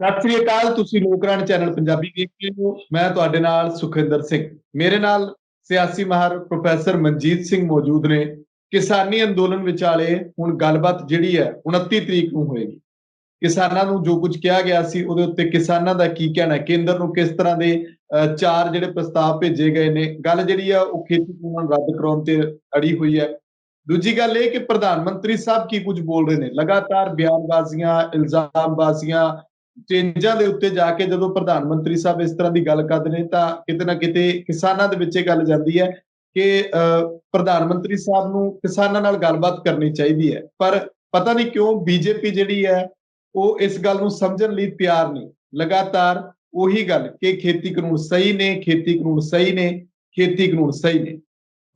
सत श्री अकाल। तुसी लोकराण चैनल पंजाबी देख रहे हो। मैं तुहाडे नाल सुखिंदर सिंह। मेरे नाल सियासी माहर प्रोफैसर मनजीत सिंह मौजूद ने। किसानी अंदोलन विचाले हुण गलबात जिहड़ी है 29 तरीक नूं होएगी। किसानां नूं जो कुछ कहा गया सी उहदे उत्ते किसानां दा की कहना है, केंद्र नूं किस तरह दे चार जिहड़े प्रस्ताव भेजे गए ने। गल जिहड़ी आ ओह खेती कानून रद्द कराउण ते अड़ी हुई है। दूजी गल ये कि प्रधानमंत्री साहब की कुछ बोल रहे हैं। लगातार बयानबाजियां, इल्जामबाजियां, चेंजां दे उत्ते जाके जदों प्रधानमंत्री साहब इस तरह की गल करदे ने तां किते ना किते किसानां दे विच गल जांदी है कि प्रधानमंत्री साहब नूं किसानां नाल गलबात करनी चाहिदी है। पर पता नहीं क्यों बीजेपी जिहड़ी है वो इस गल नूं समझण लई तैयार नहीं। लगातार ਉਹੀ ਗੱਲ कि खेती कानून सही ने, खेती कानून सही ने, खेती कानून सही ने।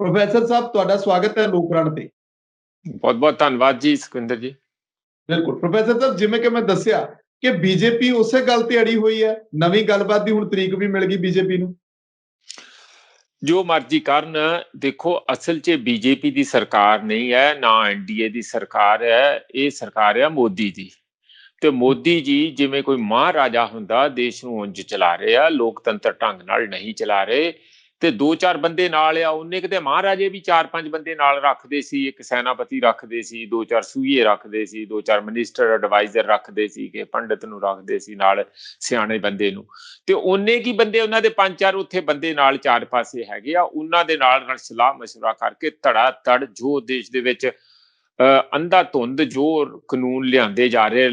प्रोफैसर साहब तुहाडा स्वागत है लोकराण ते। बहुत बहुत धन्यवाद जी सुखविंदर जी। बिल्कुल प्रोफैसर साहब, जिवें कि मैं दस्सिया कि बीजेपी उसे गल ते अड़ी हुई है। नवीं गलबात दी हुण तरीक भी मिल गई बीजेपी नूं। जो मर्जी करन, देखो असल च बीजेपी की सरकार नहीं है, ना एनडीए की सरकार है, ये सरकार है मोदी दी। ਤੇ ਮੋਦੀ ਜੀ ਜਿਵੇਂ ਕੋਈ ਮਹਾਰਾਜਾ ਹੁੰਦਾ ਦੇਸ਼ ਨੂੰ ਉਂਝ ਚਲਾ ਰਹੇ ਆ, ਲੋਕਤੰਤਰ ਢੰਗ ਨਾਲ ਨਹੀਂ ਚਲਾ ਰਹੇ। ਤੇ ਦੋ ਚਾਰ ਬੰਦੇ ਨਾਲ ਆ, ਉਹਨੇ ਕਿਤੇ ਮਹਾਰਾਜੇ ਵੀ ਚਾਰ ਪੰਜ ਬੰਦੇ ਨਾਲ ਰੱਖਦੇ ਸੀ, ਇੱਕ ਸੈਨਾਪਤੀ ਰੱਖਦੇ ਸੀ, ਦੋ ਚਾਰ ਸੂਈਏ ਰੱਖਦੇ ਸੀ, ਦੋ ਚਾਰ ਮਿਨਿਸਟਰ ਐਡਵਾਈਜ਼ਰ ਰੱਖਦੇ ਸੀ, ਕਿ ਪੰਡਿਤ ਨੂੰ ਰੱਖਦੇ ਸੀ ਨਾਲ, ਸਿਆਣੇ ਬੰਦੇ ਨੂੰ। ਤੇ ਉਹਨੇ ਕੀ ਬੰਦੇ ਉਹਨਾਂ ਦੇ ਪੰਜ ਚਾਰ ਉੱਥੇ ਬੰਦੇ ਨਾਲ ਚਾਰ ਪਾਸੇ ਹੈਗੇ ਆ, ਉਹਨਾਂ ਦੇ ਨਾਲ ਸਲਾਹ ਮਸ਼ਵਰਾ ਕਰਕੇ ਧੜਾ ਧੜ ਜੋ ਦੇਸ਼ ਦੇ ਵਿੱਚ ਅੰਧਾ ਧੁੰਦ ਜੋ ਕਾਨੂੰਨ ਲਿਆਂਦੇ ਜਾ ਰਹੇ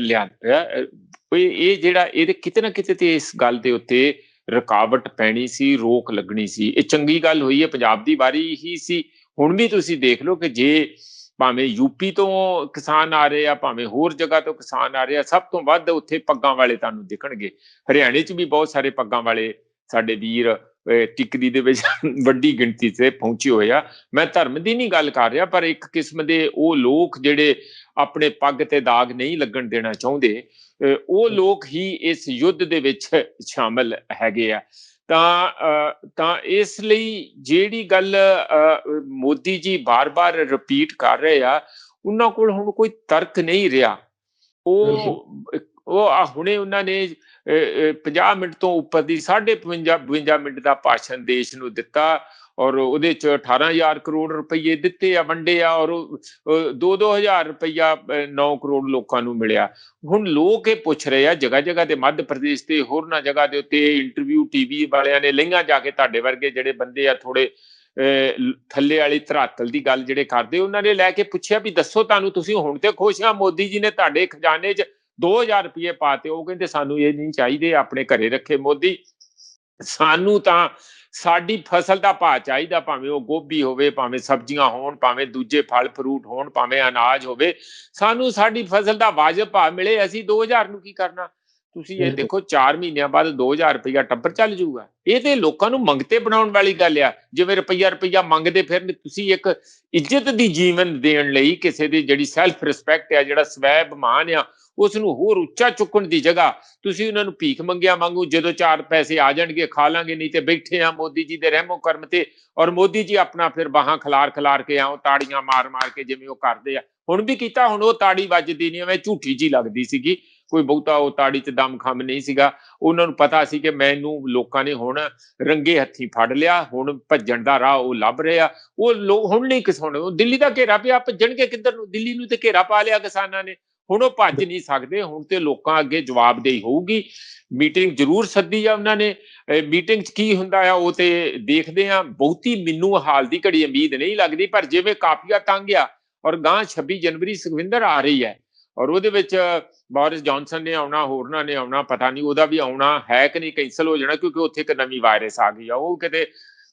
ਇਹ ਜਿਹੜਾ ਇਹਦੇ ਕਿਤੇ ਨਾ ਕਿਤੇ ਤੇ ਇਸ ਗੱਲ ਦੇ ਉੱਤੇ ਰੁਕਾਵਟ ਪੈਣੀ ਸੀ, ਰੋਕ ਲੱਗਣੀ ਸੀ। ਇਹ ਚੰਗੀ ਗੱਲ ਹੋਈ ਹੈ, ਪੰਜਾਬ ਦੀ ਵਾਰੀ ਹੀ ਸੀ। ਹੁਣ ਵੀ ਤੁਸੀਂ ਦੇਖ ਲਓ ਕਿ ਜੇ ਭਾਵੇਂ ਯੂਪੀ ਤੋਂ ਕਿਸਾਨ ਆ ਰਹੇ ਆ, ਭਾਵੇਂ ਹੋਰ ਜਗ੍ਹਾ ਤੋਂ ਕਿਸਾਨ ਆ ਰਹੇ ਆ, ਸਭ ਤੋਂ ਵੱਧ ਉੱਥੇ ਪੱਗਾਂ ਵਾਲੇ ਤੁਹਾਨੂੰ ਦਿਖਣਗੇ। ਹਰਿਆਣੇ 'ਚ ਵੀ ਬਹੁਤ ਸਾਰੇ ਪੱਗਾਂ ਵਾਲੇ ਸਾਡੇ ਵੀਰ ਟਿਕਰੀ ਦੇ ਵਿੱਚ ਵੱਡੀ ਗਿਣਤੀ ਤੇ ਪਹੁੰਚੇ ਹੋਏ ਆ। ਮੈਂ ਧਰਮ ਦੀ ਨਹੀਂ ਗੱਲ ਕਰ ਰਿਹਾ, ਪਰ ਇੱਕ ਕਿਸਮ ਦੇ ਉਹ ਲੋਕ ਜਿਹੜੇ ਆਪਣੇ ਪੱਗ ਤੇ ਦਾਗ ਨਹੀਂ ਲੱਗਣ ਦੇਣਾ ਚਾਹੁੰਦੇ, ਉਹ ਲੋਕ ਹੀ ਇਸ ਯੁੱਧ ਦੇ ਵਿੱਚ ਸ਼ਾਮਲ ਹੈਗੇ ਆ। ਤਾਂ ਇਸ ਲਈ ਜਿਹੜੀ ਗੱਲ ਮੋਦੀ ਜੀ ਬਾਰ-ਬਾਰ ਰਿਪੀਟ ਕਰ ਰਹੇ ਆ, ਉਹਨਾਂ ਕੋਲ ਹੁਣ ਕੋਈ ਤਰਕ ਨਹੀਂ ਰਿਹਾ। ਉਹ ਹੁਣੇ ਉਹਨਾਂ ਨੇ 50 ਮਿੰਟ ਤੋਂ ਉੱਪਰ ਦੀ 52 ਮਿੰਟ ਦਾ ਭਾਸ਼ਣ ਦੇਸ਼ ਨੂੰ ਦਿੱਤਾ, ਔਰ ਉਹਦੇ 'ਚ 18,000 ਕਰੋੜ ਰੁਪਈਏ ਦਿੱਤੇ ਆ, ਵੰਡੇ ਆ, ਔਰ 2-2 ਹਜ਼ਾਰ ਰੁਪਈਆ 9 ਕਰੋੜ ਲੋਕਾਂ ਨੂੰ ਮਿਲਿਆ। ਹੁਣ ਲੋਕ ਇਹ ਪੁੱਛ ਰਹੇ ਆ ਜਗ੍ਹਾ ਜਗ੍ਹਾ ਤੇ, ਮੱਧ ਪ੍ਰਦੇਸ਼ ਤੇ ਹੋਰਨਾਂ ਜਗ੍ਹਾ ਦੇ ਉੱਤੇ ਇੰਟਰਵਿਊ ਟੀਵੀ ਵਾਲਿਆਂ ਨੇ ਲਈਆਂ ਜਾ ਕੇ, ਤੁਹਾਡੇ ਵਰਗੇ ਜਿਹੜੇ ਬੰਦੇ ਆ ਥੋੜੇ ਥੱਲੇ ਵਾਲੀ ਧਰਾਤਲ ਦੀ ਗੱਲ ਜਿਹੜੇ ਕਰਦੇ, ਉਹਨਾਂ ਨੇ ਲੈ ਕੇ ਪੁੱਛਿਆ ਵੀ ਦੱਸੋ ਤੁਹਾਨੂੰ, ਤੁਸੀਂ ਹੁਣ ਤੇ ਖੁਸ਼ ਆ, ਮੋਦੀ ਜੀ ਨੇ ਤੁਹਾਡੇ ਖਜ਼ਾਨੇ 'ਚ 2,000 ਰੁਪਏ ਪਾਤੇ। ਉਹ ਕਹਿੰਦੇ ਸਾਨੂੰ ਇਹ ਨਹੀਂ ਚਾਹੀਦੇ, ਆਪਣੇ ਘਰੇ ਰੱਖੇ ਮੋਦੀ, ਸਾਨੂੰ ਤਾਂ ਸਾਡੀ ਫਸਲ ਦਾ ਭਾਅ ਚਾਹੀਦਾ, ਭਾਵੇਂ ਉਹ ਗੋਭੀ ਹੋਵੇ, ਭਾਵੇਂ ਸਬਜ਼ੀਆਂ ਹੋਣ, ਭਾਵੇਂ ਦੂਜੇ ਫਲ ਫਰੂਟ ਹੋਣ, ਭਾਵੇਂ ਅਨਾਜ ਹੋਵੇ, ਸਾਨੂੰ ਸਾਡੀ ਫਸਲ ਦਾ ਵਾਜਬ ਭਾਅ ਮਿਲੇ। ਅਸੀਂ 2,000 ਨੂੰ ਕੀ ਕਰਨਾ? ਤੁਸੀਂ ਇਹ ਦੇਖੋ 4 ਮਹੀਨਿਆਂ ਬਾਅਦ 2,000 ਰੁਪਇਆ ਟੱਬਰ ਚੱਲ ਜਾਊਗਾ। ਇਹ ਤੇ ਲੋਕਾਂ ਨੂੰ ਮੰਗਤੇ ਬਣਾਉਣ ਵਾਲੀ ਗੱਲ ਆ। ਜਿਵੇਂ ਰੁਪਈਆ ਮੰਗਦੇ ਫਿਰਨ, ਤੁਸੀਂ ਇੱਕ ਇੱਜ਼ਤ ਦੀ ਜੀਵਨ ਦੇਣ ਲਈ ਕਿਸੇ ਦੀ ਜਿਹੜੀ ਸੈਲਫ ਰਿਸਪੈਕਟ ਆ, ਜਿਹੜਾ ਸਵੈ ਅਭਿਮਾਨ ਆ, ਉਸ ਨੂੰ ਹੋਰ ਉੱਚਾ ਚੁੱਕਣ ਦੀ ਜਗ੍ਹਾ ਤੁਸੀਂ ਉਹਨਾਂ ਨੂੰ ਭੀਖ ਮੰਗਿਆ ਵਾਂਗੂ ਜਦੋਂ ਚਾਰ ਪੈਸੇ ਆ ਜਾਣਗੇ ਖਾ ਲਾਂਗੇ, ਨਹੀਂ ਤੇ ਬੈਠੇ ਆ ਮੋਦੀ ਜੀ ਦੇ ਰਹਿਮੋ ਕਰਮ ਤੇ। ਔਰ ਮੋਦੀ ਜੀ ਆਪਣਾ ਫਿਰ ਬਾਹਾਂ ਖਿਲਾਰ ਕੇ ਆਓ, ਤਾੜੀਆਂ ਮਾਰ ਕੇ ਜਿਵੇਂ ਉਹ ਕਰਦੇ ਆ। ਹੁਣ ਵੀ ਕੀਤਾ, ਹੁਣ ਉਹ ਤਾੜੀ ਵੱਜਦੀ ਨਹੀਂ, ਐਵੇਂ ਝੂਠੀ ਜੀ ਲੱਗਦੀ ਸੀਗੀ, ਕੋਈ ਬਹੁਤਾ ਉਹ ਤਾੜੀ 'ਚ ਦਮ ਖਮ ਨਹੀਂ ਸੀਗਾ। ਉਹਨਾਂ ਨੂੰ ਪਤਾ ਸੀ ਕਿ ਮੈਨੂੰ ਲੋਕਾਂ ਨੇ ਹੁਣ ਰੰਗੇ ਹੱਥੀਂ ਫੜ ਲਿਆ, ਹੁਣ ਭੱਜਣ ਦਾ ਰਾਹ ਉਹ ਲੱਭ ਰਹੇ ਆ। ਉਹ ਹੁਣ ਨਹੀਂ ਕਿਸਾਨ, ਦਿੱਲੀ ਦਾ ਘੇਰਾ ਪਿਆ, ਭੱਜਣਗੇ ਕਿੱਧਰ ਨੂੰ? ਦਿੱਲੀ ਨੂੰ ਤੇ ਘੇਰਾ ਪਾ ਲਿਆ ਕਿਸਾਨਾਂ ਨੇ, ਹੁਣ ਉਹ ਭੱਜ ਨਹੀਂ ਸਕਦੇ। ਹੁਣ ਤੇ ਲੋਕਾਂ ਅੱਗੇ ਜਵਾਬਦੇਹੀ ਹੋਊਗੀ। ਮੀਟਿੰਗ ਜ਼ਰੂਰ ਸੱਦੀ ਆ ਉਹਨਾਂ ਨੇ, ਮੀਟਿੰਗ 'ਚ ਕੀ ਹੁੰਦਾ ਆ ਉਹ ਤੇ ਦੇਖਦੇ ਆ। ਬਹੁਤੀ ਮੈਨੂੰ ਹਾਲ ਦੀ ਘੜੀ ਉਮੀਦ ਨਹੀਂ ਲੱਗਦੀ, ਪਰ ਜਿਵੇਂ ਕਾਫੀਆ ਤੰਗ ਆ, ਔਰ ਗਾਂ 26 ਜਨਵਰੀ ਸੁਖਵਿੰਦਰ ਆ ਰਹੀ ਹੈ, ਔਰ ਉਹਦੇ ਵਿੱਚ ਬੋਰਿਸ ਜੌਨਸਨ ਨੇ ਆਉਣਾ, ਹੋਰਨਾਂ ਨੇ ਆਉਣਾ, ਪਤਾ ਨਹੀਂ ਉਹਦਾ ਵੀ ਆਉਣਾ ਹੈ ਕਿ ਨਹੀਂ, ਕੈਂਸਲ ਹੋ ਜਾਣਾ, ਕਿਉਂਕਿ ਉੱਥੇ ਇੱਕ ਨਵੀਂ ਵਾਇਰਸ ਆ ਗਈ ਆ। ਉਹ ਕਿਤੇ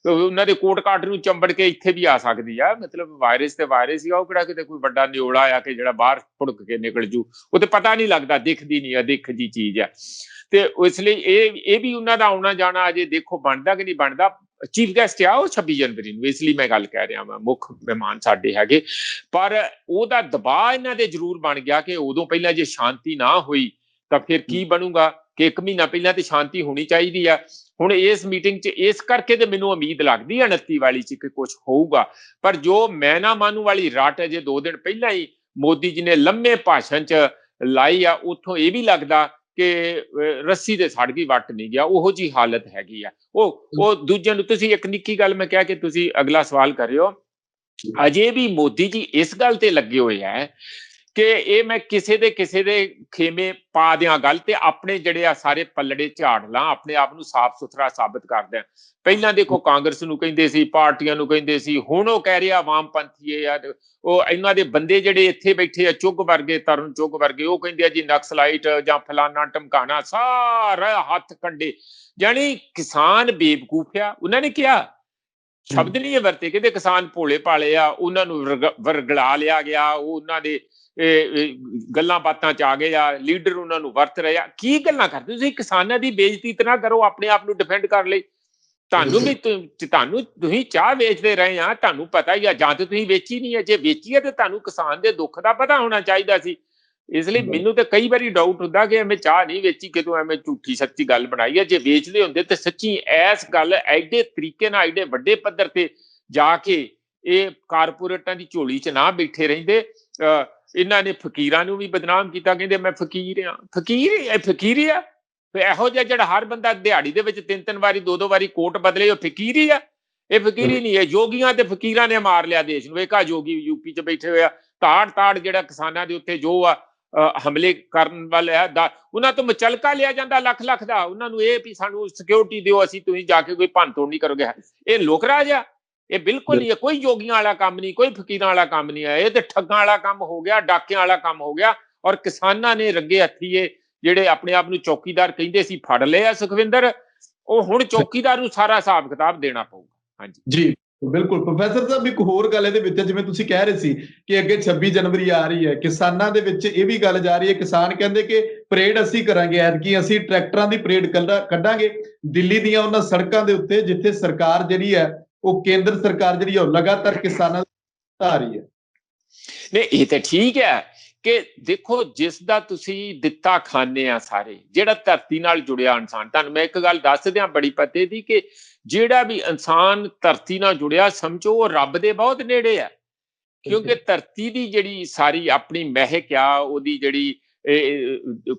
ਉਹਨਾਂ ਦੇ ਕੋਟ ਕਾਟ ਨੂੰ ਚੰਬੜ ਕੇ ਇੱਥੇ ਵੀ ਆ ਸਕਦੀ ਆ। ਮਤਲਬ ਵਾਇਰਸ ਤੇ ਵਾਇਰਸ ਹੀ ਆ, ਉਹ ਕਿਹੜਾ ਕਿਤੇ ਕੋਈ ਵੱਡਾ ਨਿਓਲਾ ਆ ਕਿ ਜਿਹੜਾ ਬਾਹਰ ਭੁੜਕ ਕੇ ਨਿਕਲ ਜੂ। ਉਹ ਤੇ ਪਤਾ ਨਹੀਂ ਲੱਗਦਾ, ਦਿਖਦੀ ਨਹੀਂ, ਅਦਿੱਖ ਜੀ ਚੀਜ਼ ਆ। ਤੇ ਇਸ ਲਈ ਇਹ ਵੀ ਉਹਨਾਂ ਦਾ ਆਉਣਾ ਜਾਣਾ ਅਜੇ ਦੇਖੋ ਬਣਦਾ ਕਿ ਨਹੀਂ ਬਣਦਾ। ਚੀਫ ਗੈਸਟ ਆ ਉਹ 26 ਜਨਵਰੀ ਨੂੰ, ਇਸ ਲਈ ਮੈਂ ਗੱਲ ਕਹਿ ਰਿਹਾ ਵਾਂ, ਮੁੱਖ ਮਹਿਮਾਨ ਸਾਡੇ ਹੈਗੇ। ਪਰ ਉਹਦਾ ਦਬਾਅ ਇਹਨਾਂ ਦੇ ਜ਼ਰੂਰ ਬਣ ਗਿਆ ਕਿ ਉਦੋਂ ਪਹਿਲਾਂ ਜੇ ਸ਼ਾਂਤੀ ਨਾ ਹੋਈ ਤਾਂ ਫਿਰ ਕੀ ਬਣੂਗਾ, ਕਿ 1 ਮਹੀਨਾ ਪਹਿਲਾਂ ਤੇ ਸ਼ਾਂਤੀ ਹੋਣੀ ਚਾਹੀਦੀ ਆ। ਹੁਣ ਇਸ ਮੀਟਿੰਗ 'ਚ ਇਸ ਕਰਕੇ ਤੇ ਮੈਨੂੰ ਉਮੀਦ ਲੱਗਦੀ ਹੈ 29 ਵਾਲੀ 'ਚ ਕਿ ਕੁਛ ਹੋਊਗਾ। ਪਰ ਜੋ ਮੈਂ ਨਾ ਮਾਨੂ ਵਾਲੀ ਰੱਟ ਅਜੇ 2 ਦਿਨ ਪਹਿਲਾਂ ਹੀ ਮੋਦੀ ਜੀ ਨੇ ਲੰਮੇ ਭਾਸ਼ਣ 'ਚ ਲਾਈ ਆ, ਉੱਥੋਂ ਇਹ ਵੀ ਲੱਗਦਾ ਕਿ ਰੱਸੀ ਦੇ ਸੜ ਗਈ ਵੱਟ ਨਹੀਂ ਗਿਆ, ਉਹੋ ਜੀ ਹਾਲਤ ਹੈਗੀ ਆ। ਉਹ ਦੂਜਿਆਂ ਨੂੰ, ਤੁਸੀਂ ਇੱਕ ਨਿੱਕੀ ਗੱਲ ਮੈਂ ਕਿਹਾ ਕਿ ਤੁਸੀਂ ਅਗਲਾ ਸਵਾਲ ਕਰਿਓ, ਅਜੇ ਵੀ ਮੋਦੀ ਜੀ ਇਸ ਗੱਲ ਤੇ ਲੱਗੇ ਹੋਏ ਹੈ ਕਿ ਇਹ ਮੈਂ ਕਿਸੇ ਦੇ ਖੇਮੇ ਪਾ ਦਿਆਂ ਗੱਲ ਤੇ ਆਪਣੇ ਜਿਹੜੇ ਆ ਸਾਰੇ ਪੱਲੜੇ ਝਾੜ ਲਾਂ, ਆਪਣੇ ਆਪ ਨੂੰ ਸਾਫ਼ ਸੁਥਰਾ ਸਾਬਤ ਕਰ ਦਿਆਂ। ਪਹਿਲਾਂ ਦੇਖੋ ਕਾਂਗਰਸ ਨੂੰ ਕਹਿੰਦੇ ਸੀ, ਪਾਰਟੀਆਂ ਨੂੰ ਕਹਿੰਦੇ ਸੀ, ਹੁਣ ਉਹ ਕਹਿ ਰਿਹਾ ਵਾਮਪੰਥੀ ਆ, ਉਹ ਇਹਨਾਂ ਦੇ ਬੰਦੇ ਜਿਹੜੇ ਇੱਥੇ ਬੈਠੇ ਆ ਚੁੱਗ ਵਰਗੇ, ਤਰਨ ਚੁੱਗ ਵਰਗੇ, ਉਹ ਕਹਿੰਦੇ ਆ ਜੀ ਨਕਸਲਾਈਟ ਜਾਂ ਫਲਾਨਾ ਟਮਕਾਣਾ, ਸਾਰਾ ਹੱਥ ਕੰਡੇ। ਜਾਨੀ ਕਿਸਾਨ ਬੇਵਕੂਫ ਆ। ਉਹਨਾਂ ਨੇ ਕਿਹਾ, ਸ਼ਬਦ ਨਹੀਂ ਇਹ ਵਰਤੇ, ਕਹਿੰਦੇ ਕਿਸਾਨ ਭੋਲੇ ਭਾਲੇ ਆ, ਉਹਨਾਂ ਨੂੰ ਵਰਗਲਾ ਲਿਆ ਗਿਆ, ਉਹ ਉਹਨਾਂ ਦੇ ਗੱਲਾਂ ਬਾਤਾਂ ਚ ਆ ਗਏ ਆ, ਲੀਡਰ ਉਹਨਾਂ ਨੂੰ ਵਰਤ ਰਹੇ ਆ। ਕੀ ਗੱਲਾਂ ਕਰਦੇ ਤੁਸੀਂ? ਕਿਸਾਨਾਂ ਦੀ ਬੇਇੱਜ਼ਤੀ ਤਾਂ ਨਾ ਕਰੋ ਆਪਣੇ ਆਪ ਨੂੰ ਡਿਫੈਂਡ ਕਰ ਲਈ। ਤੁਹਾਨੂੰ ਵੀ ਤੁਸੀਂ ਚਾਹ ਵੇਚਦੇ ਰਹੇ ਆ, ਤੁਹਾਨੂੰ ਪਤਾ ਹੀ ਆ, ਜਾਂ ਤੇ ਤੁਸੀਂ ਵੇਚੀ ਨਹੀਂ ਹੈ, ਜੇ ਵੇਚੀ ਹੈ ਤੇ ਤੁਹਾਨੂੰ ਕਿਸਾਨ ਦੇ ਦੁੱਖ ਦਾ ਪਤਾ ਹੋਣਾ ਚਾਹੀਦਾ ਸੀ। ਇਸ ਲਈ ਮੈਨੂੰ ਤੇ ਕਈ ਵਾਰੀ ਡਾਊਟ ਹੁੰਦਾ ਕਿ ਐਵੇਂ ਚਾਹ ਨਹੀਂ ਵੇਚੀ, ਕਿਤੋਂ ਐਵੇਂ ਝੂਠੀ ਸੱਚੀ ਗੱਲ ਬਣਾਈ ਹੈ। ਜੇ ਵੇਚਦੇ ਹੁੰਦੇ ਤੇ ਸੱਚੀ ਇਸ ਗੱਲ ਐਡੇ ਤਰੀਕੇ ਨਾਲ, ਐਡੇ ਵੱਡੇ ਪੱਧਰ ਤੇ ਜਾ ਕੇ ਇਹ ਕਾਰਪੋਰੇਟਾਂ ਦੀ ਝੋਲੀ ਚ ਨਾ ਬੈਠੇ ਰਹਿੰਦੇ। ਇਹਨਾਂ ਨੇ ਫਕੀਰਾਂ ਨੂੰ ਵੀ ਬਦਨਾਮ ਕੀਤਾ, ਕਹਿੰਦੇ ਮੈਂ ਫਕੀਰ ਆ। ਫਕੀਰ ਆ ਇਹੋ ਜਿਹਾ ਜਿਹੜਾ ਹਰ ਬੰਦਾ ਦਿਹਾੜੀ ਦੇ ਵਿੱਚ 3-3 ਵਾਰੀ 2-2 ਵਾਰੀ ਕੋਟ ਬਦਲੇ, ਉਹ ਫਕੀਰ ਹੀ ਆ? ਇਹ ਫਕੀਰ ਹੀ ਨਹੀਂ ਹੈ। ਯੋਗੀਆਂ ਤੇ ਫਕੀਰਾਂ ਨੇ ਮਾਰ ਲਿਆ ਦੇਸ਼ ਨੂੰ। ਵੇਖਾ ਯੋਗੀ ਯੂਪੀ ਚ ਬੈਠੇ ਹੋਇਆ, ਤਾੜ ਜਿਹੜਾ ਕਿਸਾਨਾਂ ਦੇ ਉੱਤੇ ਜੋ ਆ ਹਮਲੇ ਕਰਨ ਵਾਲੇ ਆ, ਉਹਨਾਂ ਤੋਂ ਮੁਚਲਕਾ ਲਿਆ ਜਾਂਦਾ ਲੱਖ ਦਾ। ਉਹਨਾਂ ਨੂੰ ਇਹ ਵੀ ਸਾਨੂੰ ਸਿਕਿਉਰਿਟੀ ਦਿਓ, ਅਸੀਂ ਤੁਸੀਂ ਜਾ ਕੇ ਕੋਈ ਭੰਨ ਤੋੜ ਨਹੀਂ ਕਰੋਗੇ। ਇਹ ਲੋਕ ਰਾਜ ਆ? ਇਹ ਬਿਲਕੁਲ ਨਹੀਂ ਹੈ। ਕੋਈ ਯੋਗੀਆਂ ਵਾਲਾ ਕੰਮ ਨਹੀਂ, ਕੋਈ ਫਕੀਰਾਂ ਵਾਲਾ ਕੰਮ ਨਹੀਂ ਹੈ। ਇਹ ਤੇ ਠੱਗਾਂ ਵਾਲਾ ਕੰਮ ਹੋ ਗਿਆ, ਡਾਕਿਆਂ ਵਾਲਾ ਕੰਮ ਹੋ ਗਿਆ। ਔਰ ਕਿਸਾਨਾਂ ਨੇ ਰੰਗੇ ਹੱਥੀ ਇਹ ਜਿਹੜੇ ਆਪਣੇ ਆਪ ਨੂੰ ਚੌਕੀਦਾਰ ਕਹਿੰਦੇ ਸੀ ਫੜ ਲਏ ਆ ਸੁਖਵਿੰਦਰ। ਉਹ ਹੁਣ ਚੌਕੀਦਾਰ ਨੂੰ ਸਾਰਾ ਹਿਸਾਬ ਕਿਤਾਬ ਦੇਣਾ ਪਊਗਾ। ਹਾਂਜੀ ਜੀ ਬਿਲਕੁਲ ਪ੍ਰੋਫੈਸਰ ਸਾਹਿਬ, ਇੱਕ ਹੋਰ ਗੱਲ ਇਹਦੇ ਵਿੱਚ, ਜਿਵੇਂ ਤੁਸੀਂ ਕਹਿ ਰਹੇ ਸੀ ਕਿ ਅੱਗੇ 26 ਜਨਵਰੀ ਆ ਰਹੀ ਹੈ, ਕਿਸਾਨਾਂ ਦੇ ਵਿੱਚ ਇਹ ਵੀ ਗੱਲ ਜਾ ਰਹੀ ਹੈ, ਕਿਸਾਨ ਕਹਿੰਦੇ ਕਿ ਪਰੇਡ ਅਸੀਂ ਕਰਾਂਗੇ, ਐਤਕੀ ਅਸੀਂ ਟਰੈਕਟਰਾਂ ਦੀ ਪਰੇਡ ਕੱਢਾਂਗੇ ਦਿੱਲੀ ਦੀਆਂ ਉਹਨਾਂ ਸੜਕਾਂ ਦੇ ਉੱਤੇ ਜਿੱਥੇ ਸਰਕਾਰ ਜਿਹੜੀ ਹੈ, ਉਹ ਕੇਂਦਰ ਸਰਕਾਰ ਜਿਹੜੀ ਹੈ, ਉਹ ਲਗਾਤਾਰ ਕਿਸਾਨਾਂ ਆ ਰਹੀ ਹੈ। ਨਹੀਂ, ਇਹ ਤਾਂ ਠੀਕ ਹੈ ਕਿ ਦੇਖੋ ਜਿਸ ਦਾ ਤੁਸੀਂ ਦਿੱਤਾ ਖਾਂਦੇ ਆ ਸਾਰੇ, ਜਿਹੜਾ ਧਰਤੀ ਨਾਲ ਜੁੜਿਆ ਇਨਸਾਨ। ਤੁਹਾਨੂੰ ਮੈਂ ਇੱਕ ਗੱਲ ਦੱਸ ਦਿਆਂ ਬੜੀ ਪਤੇ ਦੀ, ਕਿ ਜਿਹੜਾ ਵੀ ਇਨਸਾਨ ਧਰਤੀ ਨਾਲ ਜੁੜਿਆ ਸਮਝੋ ਉਹ ਰੱਬ ਦੇ ਬਹੁਤ ਨੇੜੇ ਆ। ਕਿਉਂਕਿ ਧਰਤੀ ਦੀ ਜਿਹੜੀ ਸਾਰੀ ਆਪਣੀ ਮਹਿਕ ਆ, ਉਹਦੀ ਜਿਹੜੀ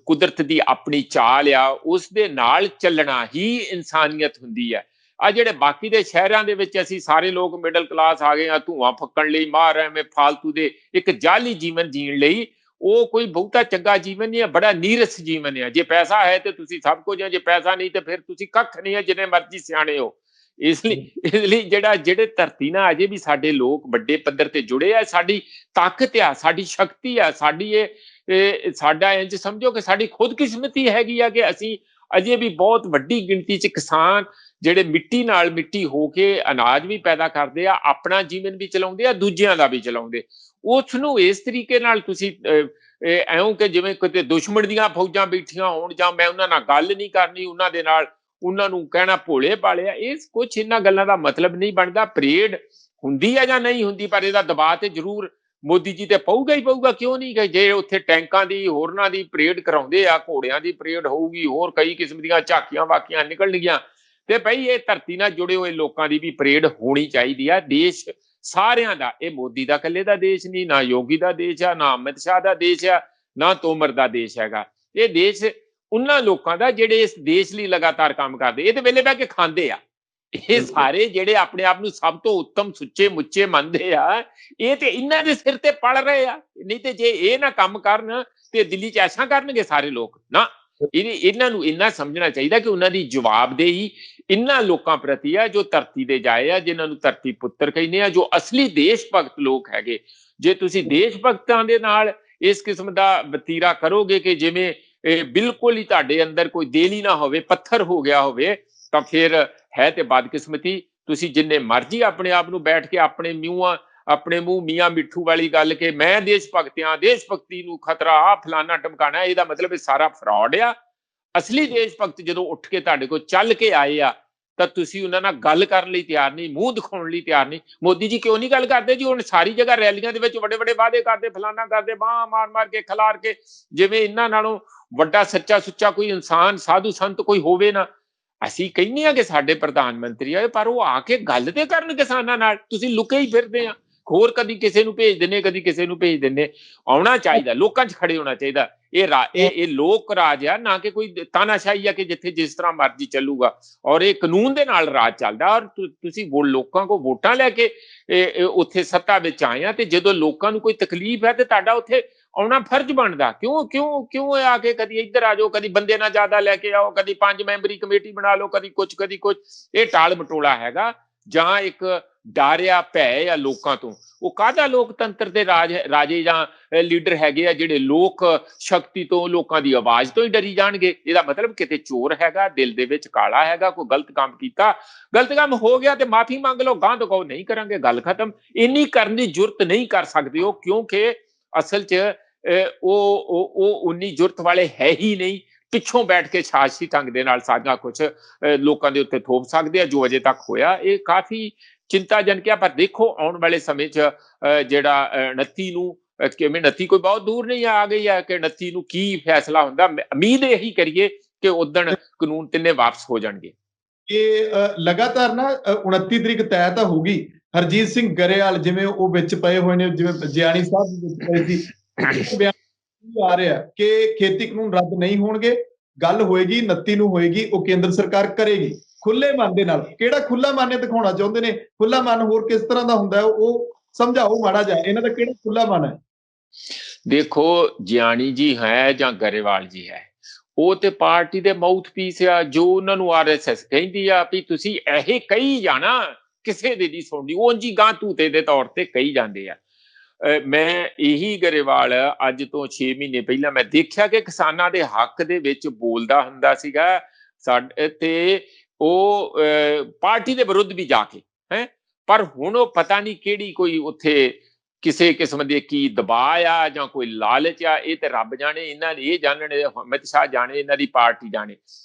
ਕੁਦਰਤ ਦੀ ਆਪਣੀ ਚਾਲ ਆ, ਉਸ ਦੇ ਨਾਲ ਚੱਲਣਾ ਹੀ ਇਨਸਾਨੀਅਤ ਹੁੰਦੀ ਹੈ। ਆ ਜਿਹੜੇ ਬਾਕੀ ਦੇ ਸ਼ਹਿਰਾਂ ਦੇ ਵਿੱਚ ਅਸੀਂ ਸਾਰੇ ਲੋਕ ਮਿਡਲ ਕਲਾਸ ਆ ਗਏ ਆ, ਧੂਆਂ ਫੱਕਣ ਲਈ, ਮਾਰ ਐਵੇਂ ਫਾਲਤੂ ਦੇ ਇੱਕ ਜਾਲੀ ਜੀਵਨ ਜੀਣ ਲਈ, ਉਹ ਕੋਈ ਬਹੁਤਾ ਚੰਗਾ ਜੀਵਨ ਨਹੀਂ ਹੈ, ਬੜਾ ਨੀਰਸ ਜੀਵਨ ਹੈ। ਜੇ ਪੈਸਾ ਹੈ ਤੇ ਤੁਸੀਂ ਸਭ ਕੁਝ ਹੈ, ਜੇ ਪੈਸਾ ਨਹੀਂ ਤੇ ਫਿਰ ਤੁਸੀਂ ਕੱਖ ਨਹੀਂ ਹੈ, ਜਿੰਨੇ ਮਰਜ਼ੀ ਸਿਆਣੇ ਹੋ। ਇਸ ਲਈ ਜਿਹੜੇ ਧਰਤੀ ਨਾਲ ਅਜੇ ਵੀ ਸਾਡੇ ਲੋਕ ਵੱਡੇ ਪੱਧਰ ਤੇ ਜੁੜੇ ਆ, ਸਾਡੀ ਤਾਕਤ ਆ, ਸਾਡੀ ਸ਼ਕਤੀ ਆ, ਸਾਡੀ ਇਹ ਸਾਡਾ ਇੰਜ ਸਮਝੋ ਕਿ ਸਾਡੀ ਖੁਦਕਿਸਮਤੀ ਹੈਗੀ ਆ ਕਿ ਅਸੀਂ ਅਜੇ ਵੀ ਬਹੁਤ ਵੱਡੀ ਗਿਣਤੀ 'ਚ ਕਿਸਾਨ ਜਿਹੜੇ ਮਿੱਟੀ ਨਾਲ ਮਿੱਟੀ ਹੋ ਕੇ ਅਨਾਜ ਵੀ ਪੈਦਾ ਕਰਦੇ ਆ, ਆਪਣਾ ਜੀਵਨ ਵੀ ਚਲਾਉਂਦੇ ਆ, ਦੂਜਿਆਂ ਦਾ ਵੀ ਚਲਾਉਂਦੇ। ਉਸ ਨੂੰ ਇਸ ਤਰੀਕੇ ਨਾਲ ਤੁਸੀਂ ਐਉਂ ਕਿ ਜਿਵੇਂ ਕਿਤੇ ਦੁਸ਼ਮਣ ਦੀਆਂ ਫੌਜਾਂ ਬੈਠੀਆਂ ਹੋਣ, ਜਾਂ ਮੈਂ ਉਹਨਾਂ ਨਾਲ ਗੱਲ ਨਹੀਂ ਕਰਨੀ, ਉਹਨਾਂ ਦੇ ਨਾਲ ਉਹਨਾਂ ਨੂੰ ਕਹਿਣਾ ਭੋਲੇ ਭਾਲੇ ਆ, ਇਹ ਕੁਛ ਇਹਨਾਂ ਗੱਲਾਂ ਦਾ ਮਤਲਬ ਨਹੀਂ ਬਣਦਾ। ਪਰੇਡ ਹੁੰਦੀ ਹੈ ਜਾਂ ਨਹੀਂ ਹੁੰਦੀ, ਪਰ ਇਹਦਾ ਦਬਾਅ ਤੇ ਜ਼ਰੂਰ ਮੋਦੀ ਜੀ ਤੇ ਪਊਗਾ ਹੀ ਪਊਗਾ। ਕਿਉਂ ਨਹੀਂ? ਕਿ ਜੇ ਉੱਥੇ ਟੈਂਕਾਂ ਦੀ ਹੋਰਨਾਂ ਦੀ ਪਰੇਡ ਕਰਾਉਂਦੇ ਆ, ਘੋੜਿਆਂ ਦੀ ਪਰੇਡ ਹੋਊਗੀ, ਹੋਰ ਕਈ ਕਿਸਮ ਦੀਆਂ ਝਾਕੀਆਂ ਵਾਕੀਆਂ ਨਿਕਲਣਗੀਆਂ, ਤੇ ਬਈ ਇਹ ਧਰਤੀ ਨਾਲ ਜੁੜੇ ਹੋਏ ਲੋਕਾਂ ਦੀ ਵੀ ਪਰੇਡ ਹੋਣੀ ਚਾਹੀਦੀ ਆ। ਦੇਸ਼ ਸਾਰਿਆਂ ਦਾ, ਇਹ ਮੋਦੀ ਦਾ ਇਕੱਲੇ ਦਾ ਦੇਸ਼ ਨਹੀਂ, ਨਾ ਯੋਗੀ ਦਾ ਦੇਸ਼ ਆ, ਨਾ ਅਮਿਤ ਸ਼ਾਹ ਦਾ ਦੇਸ਼ ਆ, ਨਾ ਤੋਮਰ ਦਾ ਦੇਸ਼ ਹੈਗਾ। ਇਹ ਦੇਸ਼ ਉਹਨਾਂ ਲੋਕਾਂ ਦਾ ਜਿਹੜੇ ਇਸ ਦੇਸ਼ ਲਈ ਲਗਾਤਾਰ ਕੰਮ ਕਰਦੇ, ਇਹਦੇ ਵੇਲੇ ਬਹਿ ਕੇ ਖਾਂਦੇ ਆ। ਇਹ ਸਾਰੇ ਜਿਹੜੇ ਆਪਣੇ ਆਪ ਨੂੰ ਸਭ ਤੋਂ ਉੱਤਮ ਸੁੱਚੇ ਮੁੱਚੇ ਮੰਨਦੇ ਆ, ਇਹ ਤੇ ਇਹਨਾਂ ਦੇ ਸਿਰ ਤੇ ਪੜ ਰਹੇ ਆ। ਨਹੀਂ ਤੇ ਜੇ ਇਹ ਨਾ ਕੰਮ ਕਰਨ ਤੇ ਦਿੱਲੀ 'ਚ ਐਸਾ ਕਰਨਗੇ ਸਾਰੇ ਲੋਕ ਨਾ। ਇਹਨਾਂ ਨੂੰ ਇੰਨਾ ਸਮਝਣਾ ਚਾਹੀਦਾ ਕਿ ਉਹਨਾਂ ਦੀ ਜਵਾਬਦੇਹੀ ਇਹਨਾਂ ਲੋਕਾਂ ਪ੍ਰਤੀ ਆ ਜੋ ਧਰਤੀ ਦੇ ਜਾਏ ਆ, ਜਿਨ੍ਹਾਂ ਨੂੰ ਧਰਤੀ ਪੁੱਤਰ ਕਹਿੰਦੇ ਆ, ਜੋ ਅਸਲੀ ਦੇਸ਼ ਭਗਤ ਲੋਕ ਹੈਗੇ। ਜੇ ਤੁਸੀਂ ਦੇਸ਼ ਭਗਤਾਂ ਦੇ ਨਾਲ ਇਸ ਕਿਸਮ ਦਾ ਵਤੀਰਾ ਕਰੋਗੇ ਕਿ ਜਿਵੇਂ ਬਿਲਕੁਲ ਹੀ ਤੁਹਾਡੇ ਅੰਦਰ ਕੋਈ ਦਿਲ ਹੀ ਨਾ ਹੋਵੇ, ਪੱਥਰ ਹੋ ਗਿਆ ਹੋਵੇ, ਤਾਂ ਫਿਰ ਹੈ ਤੇ ਬਦਕਿਸਮਤੀ। ਤੁਸੀਂ ਜਿੰਨੇ ਮਰਜ਼ੀ ਆਪਣੇ ਆਪ ਨੂੰ ਬੈਠ ਕੇ ਆਪਣੇ ਮੂੰਹ ਮੀਆਂ ਮਿੱਠੂ ਵਾਲੀ ਗੱਲ ਕਿ ਮੈਂ ਦੇਸ਼ ਭਗਤ ਆ, ਦੇਸ਼ ਭਗਤੀ ਨੂੰ ਖਤਰਾ ਆ, ਫਲਾਨਾ ਟਮਕਾਣਾ, ਇਹਦਾ ਮਤਲਬ ਇਹ ਸਾਰਾ ਫਰਾਡ ਆ। ਅਸਲੀ ਦੇਸ਼ ਭਗਤ ਜਦੋਂ ਉੱਠ ਕੇ ਤੁਹਾਡੇ ਕੋਲ ਚੱਲ ਕੇ ਆਏ ਆ, ਤਾਂ ਤੁਸੀਂ ਉਹਨਾਂ ਨਾਲ ਗੱਲ ਕਰਨ ਲਈ ਤਿਆਰ ਨਹੀਂ, ਮੂੰਹ ਦਿਖਾਉਣ ਲਈ ਤਿਆਰ ਨਹੀਂ। ਮੋਦੀ ਜੀ ਕਿਉਂ ਨਹੀਂ ਗੱਲ ਕਰਦੇ ਜੀ? ਹੁਣ ਸਾਰੀ ਜਗ੍ਹਾ ਰੈਲੀਆਂ ਦੇ ਵਿੱਚ ਵੱਡੇ ਵੱਡੇ ਵਾਅਦੇ ਕਰਦੇ, ਫਲਾਨਾ ਕਰਦੇ, ਬਾਹਾਂ ਮਾਰ ਮਾਰ ਕੇ ਖਿਲਾਰ ਕੇ, ਜਿਵੇਂ ਇਹਨਾਂ ਨਾਲੋਂ ਵੱਡਾ ਸੱਚਾ ਸੁੱਚਾ ਕੋਈ ਇਨਸਾਨ ਸਾਧੂ ਸੰਤ ਕੋਈ ਹੋਵੇ ਨਾ। ਅਸੀਂ ਕਹਿੰਦੇ ਆ ਕਿ ਸਾਡੇ ਪ੍ਰਧਾਨ ਮੰਤਰੀ ਆਏ, ਪਰ ਉਹ ਆ ਕੇ ਗੱਲ ਤੇ ਕਰਨ ਕਿਸਾਨਾਂ ਨਾਲ। ਤੁਸੀਂ ਲੁਕੇ ਹੀ ਫਿਰਦੇ ਆ, ਹੋਰ ਕਦੀ ਕਿਸੇ ਨੂੰ ਭੇਜ ਦਿੰਦੇ, ਕਦੀ ਕਿਸੇ ਨੂੰ ਭੇਜ ਦਿੰਦੇ। ਆਉਣਾ ਚਾਹੀਦਾ, ਲੋਕਾਂ 'ਚ ਖੜੇ ਹੋਣਾ ਚਾਹੀਦਾ। ਇਹ ਲੋਕ ਰਾਜ ਆ, ਨਾ ਕਿ ਕੋਈ ਤਾਨਾਸ਼ਾਹੀ ਆ ਕਿ ਜਿੱਥੇ ਜਿਸ ਤਰ੍ਹਾਂ ਮਰਜ਼ੀ ਚੱਲੂਗਾ। ਔਰ ਇਹ ਕਾਨੂੰਨ ਦੇ ਨਾਲ ਰਾਜ ਚੱਲਦਾ। ਔਰ ਤੁਸੀਂ ਲੋਕਾਂ ਕੋ ਵੋਟਾਂ ਲੈ ਕੇ ਉੱਥੇ ਸੱਤਾ ਵਿੱਚ ਆਏ ਆ, ਤੇ ਜਦੋਂ ਲੋਕਾਂ ਨੂੰ ਕੋਈ ਤਕਲੀਫ ਹੈ ਤੇ ਤੁਹਾਡਾ ਉੱਥੇ ਆਉਣਾ ਫਰਜ਼ ਬਣਦਾ। ਕਿਉਂ ਆ ਕੇ ਕਦੀ ਇੱਧਰ ਆ ਜਾਓ, ਕਦੀ ਬੰਦੇ ਨਾਲ ਜ਼ਿਆਦਾ ਲੈ ਕੇ ਆਓ, ਕਦੀ 5 ਮੈਂਬਰੀ ਕਮੇਟੀ ਬਣਾ ਲਓ, ਕਦੀ ਕੁਝ ਕਦੀ ਕੁਝ। ਇਹ ਟਾਲ ਮਟੋਲਾ ਹੈਗਾ ਜਾਂ ਇੱਕ ਡਰ ਆ, ਭੈ ਆ ਲੋਕਾਂ ਤੋਂ। ਉਹ ਕਾਹਦਾ ਲੋਕਤੰਤਰ ਦੇ ਰਾਜੇ ਜਾਂ ਲੀਡਰ ਹੈਗੇ ਆ ਜਿਹੜੇ ਲੋਕ ਸ਼ਕਤੀ ਤੋਂ, ਲੋਕਾਂ ਦੀ ਆਵਾਜ਼ ਤੋਂ ਹੀ ਡਰੀ ਜਾਣਗੇ? ਇਹਦਾ ਮਤਲਬ ਕਿਤੇ ਚੋਰ ਹੈਗਾ, ਦਿਲ ਦੇ ਵਿੱਚ ਕਾਲਾ ਹੈਗਾ, ਕੋਈ ਗਲਤ ਕੰਮ ਕੀਤਾ, ਗਲਤ ਕੰਮ ਹੋ ਗਿਆ ਤੇ ਮਾਫੀ ਮੰਗ ਲਓ, ਗਾਂ ਤੋਂ ਕਹੋ ਨਹੀਂ ਕਰਾਂਗੇ, ਗੱਲ ਖਤਮ। ਇੰਨੀ ਕਰਨ ਦੀ ਜ਼ਰੂਰਤ ਨਹੀਂ ਕਰ ਸਕਦੇ ਉਹ, ਕਿਉਂਕਿ ਅਸਲ 'ਚ ਉਹ ਉਨੀ ਜ਼ਰੂਰਤ ਵਾਲੇ ਹੈ ਹੀ ਨਹੀਂ। ਪਿੱਛੋਂ ਬੈਠ ਕੇ ਸਾਜ਼ਿਸ਼ੀ ਢੰਗ ਦੇ ਨਾਲ ਸਾਰੀਆਂ ਕੁਝ ਲੋਕਾਂ ਦੇ ਉੱਤੇ ਥੋਪ ਸਕਦੇ ਆ, ਜੋ ਅਜੇ ਤੱਕ ਹੋਇਆ। ਇਹ ਕਾਫੀ ਚਿੰਤਾਜਨਕ ਆ। ਪਰ ਦੇਖੋ ਆਉਣ ਵਾਲੇ ਸਮੇਂ 'ਚ ਜਿਹੜਾ 29 ਨੂੰ, ਕਿਵੇਂ 29 ਕੋਈ ਬਹੁਤ ਦੂਰ ਨਹੀਂ ਆ ਗਈ ਹੈ ਕਿ 29 ਨੂੰ ਕੀ ਫੈਸਲਾ ਹੁੰਦਾ। ਉਮੀਦ ਇਹੀ ਕਰੀਏ ਕਿ ਉਦਣ ਕਾਨੂੰਨ ਤਿੰਨੇ ਵਾਪਸ ਹੋ ਜਾਣਗੇ। ਇਹ ਲਗਾਤਾਰ ਨਾ 29 ਤਰੀਕ ਤੈਅ ਤਾਂ ਹੋਗੀ। ਹਰਜੀਤ ਸਿੰਘ ਗਰੇਵਾਲ ਜਿਵੇਂ ਉਹ ਵਿੱਚ ਪਏ ਹੋਏ ਨੇ, ਜਿਵੇਂ ਜਿਆਣੀ ਸਾਹਿਬ ਦੇ ਵਿੱਚ ਪਏ ਸੀ, ਬਿਆਨ ਆ ਰਿਹਾ ਕਿ ਖੇਤੀ ਕਾਨੂੰਨ ਰੱਦ ਨਹੀਂ ਹੋਣਗੇ, ਗੱਲ ਹੋਏਗੀ 29 ਨੂੰ ਹੋਏਗੀ, ਉਹ ਕੇਂਦਰ ਸਰਕਾਰ ਕਰੇਗੀ ਖੁੱਲੇ ਮਨ ਦੇ ਨਾਲ। ਕਿਹੜਾ ਖੁੱਲਾ ਮਨ ਦਿਖਾਉਣਾ ਚਾਹੁੰਦੇ ਨੇ? ਖੁੱਲਾ ਮਨ ਹੋਰ ਕਿਸ ਤਰ੍ਹਾਂ ਦਾ ਹੁੰਦਾ ਹੈ, ਉਹ ਸਮਝਾਓ ਮਾੜਾ ਜਿਹਾ। ਇਹਨਾਂ ਦਾ ਕਿਹੜਾ ਖੁੱਲਾ ਮਨ ਹੈ? ਦੇਖੋ, ਜਿਆਣੀ ਜੀ ਹੈ ਜਾਂ ਗਰੇਵਾਲ ਜੀ ਹੈ, ਉਹ ਤੇ ਪਾਰਟੀ ਦੇ ਮਾਊਥ ਪੀਸ ਆ। ਜੋ ਉਹਨਾਂ ਨੂੰ RSS ਕਹਿੰਦੀ ਆ ਵੀ ਤੁਸੀਂ ਇਹ ਕਹੀ ਜਾਣਾ, ਕਿਸੇ ਦੀ ਨਹੀਂ ਸੁਣਦੀ, ਉਂਝ ਹੀ ਗਾਂ ਧੂਤੇ ਦੇ ਤੌਰ ਤੇ ਕਹੀ ਜਾਂਦੇ ਆ। ਮੈਂ ਇਹੀ ਗਰੇਵਾਲ ਅੱਜ ਤੋਂ 6 ਮਹੀਨੇ ਪਹਿਲਾਂ ਮੈਂ ਦੇਖਿਆ ਕਿ ਕਿਸਾਨਾਂ ਦੇ ਹੱਕ ਦੇ ਵਿੱਚ ਬੋਲਦਾ ਹੁੰਦਾ ਸੀਗਾ ਸਾਡੇ, ਤੇ ਉਹ ਪਾਰਟੀ ਦੇ ਵਿਰੁੱਧ ਵੀ ਜਾ ਕੇ ਹੈ। ਪਰ ਹੁਣ ਉਹ ਪਤਾ ਨਹੀਂ ਕਿਹੜੀ ਕੋਈ ਉੱਥੇ ਕਿਸੇ ਕਿਸਮ ਦੇ ਕੀ ਦਬਾਅ ਆ ਜਾਂ ਕੋਈ ਲਾਲਚ ਆ, ਇਹ ਤੇ ਰੱਬ ਜਾਣੇ, ਇਹਨਾਂ ਨੇ ਇਹ ਜਾਣਨ, ਅਮਿਤ ਸ਼ਾਹ ਜਾਣੇ, ਇਹਨਾਂ ਦੀ ਪਾਰਟੀ ਜਾਣੇ।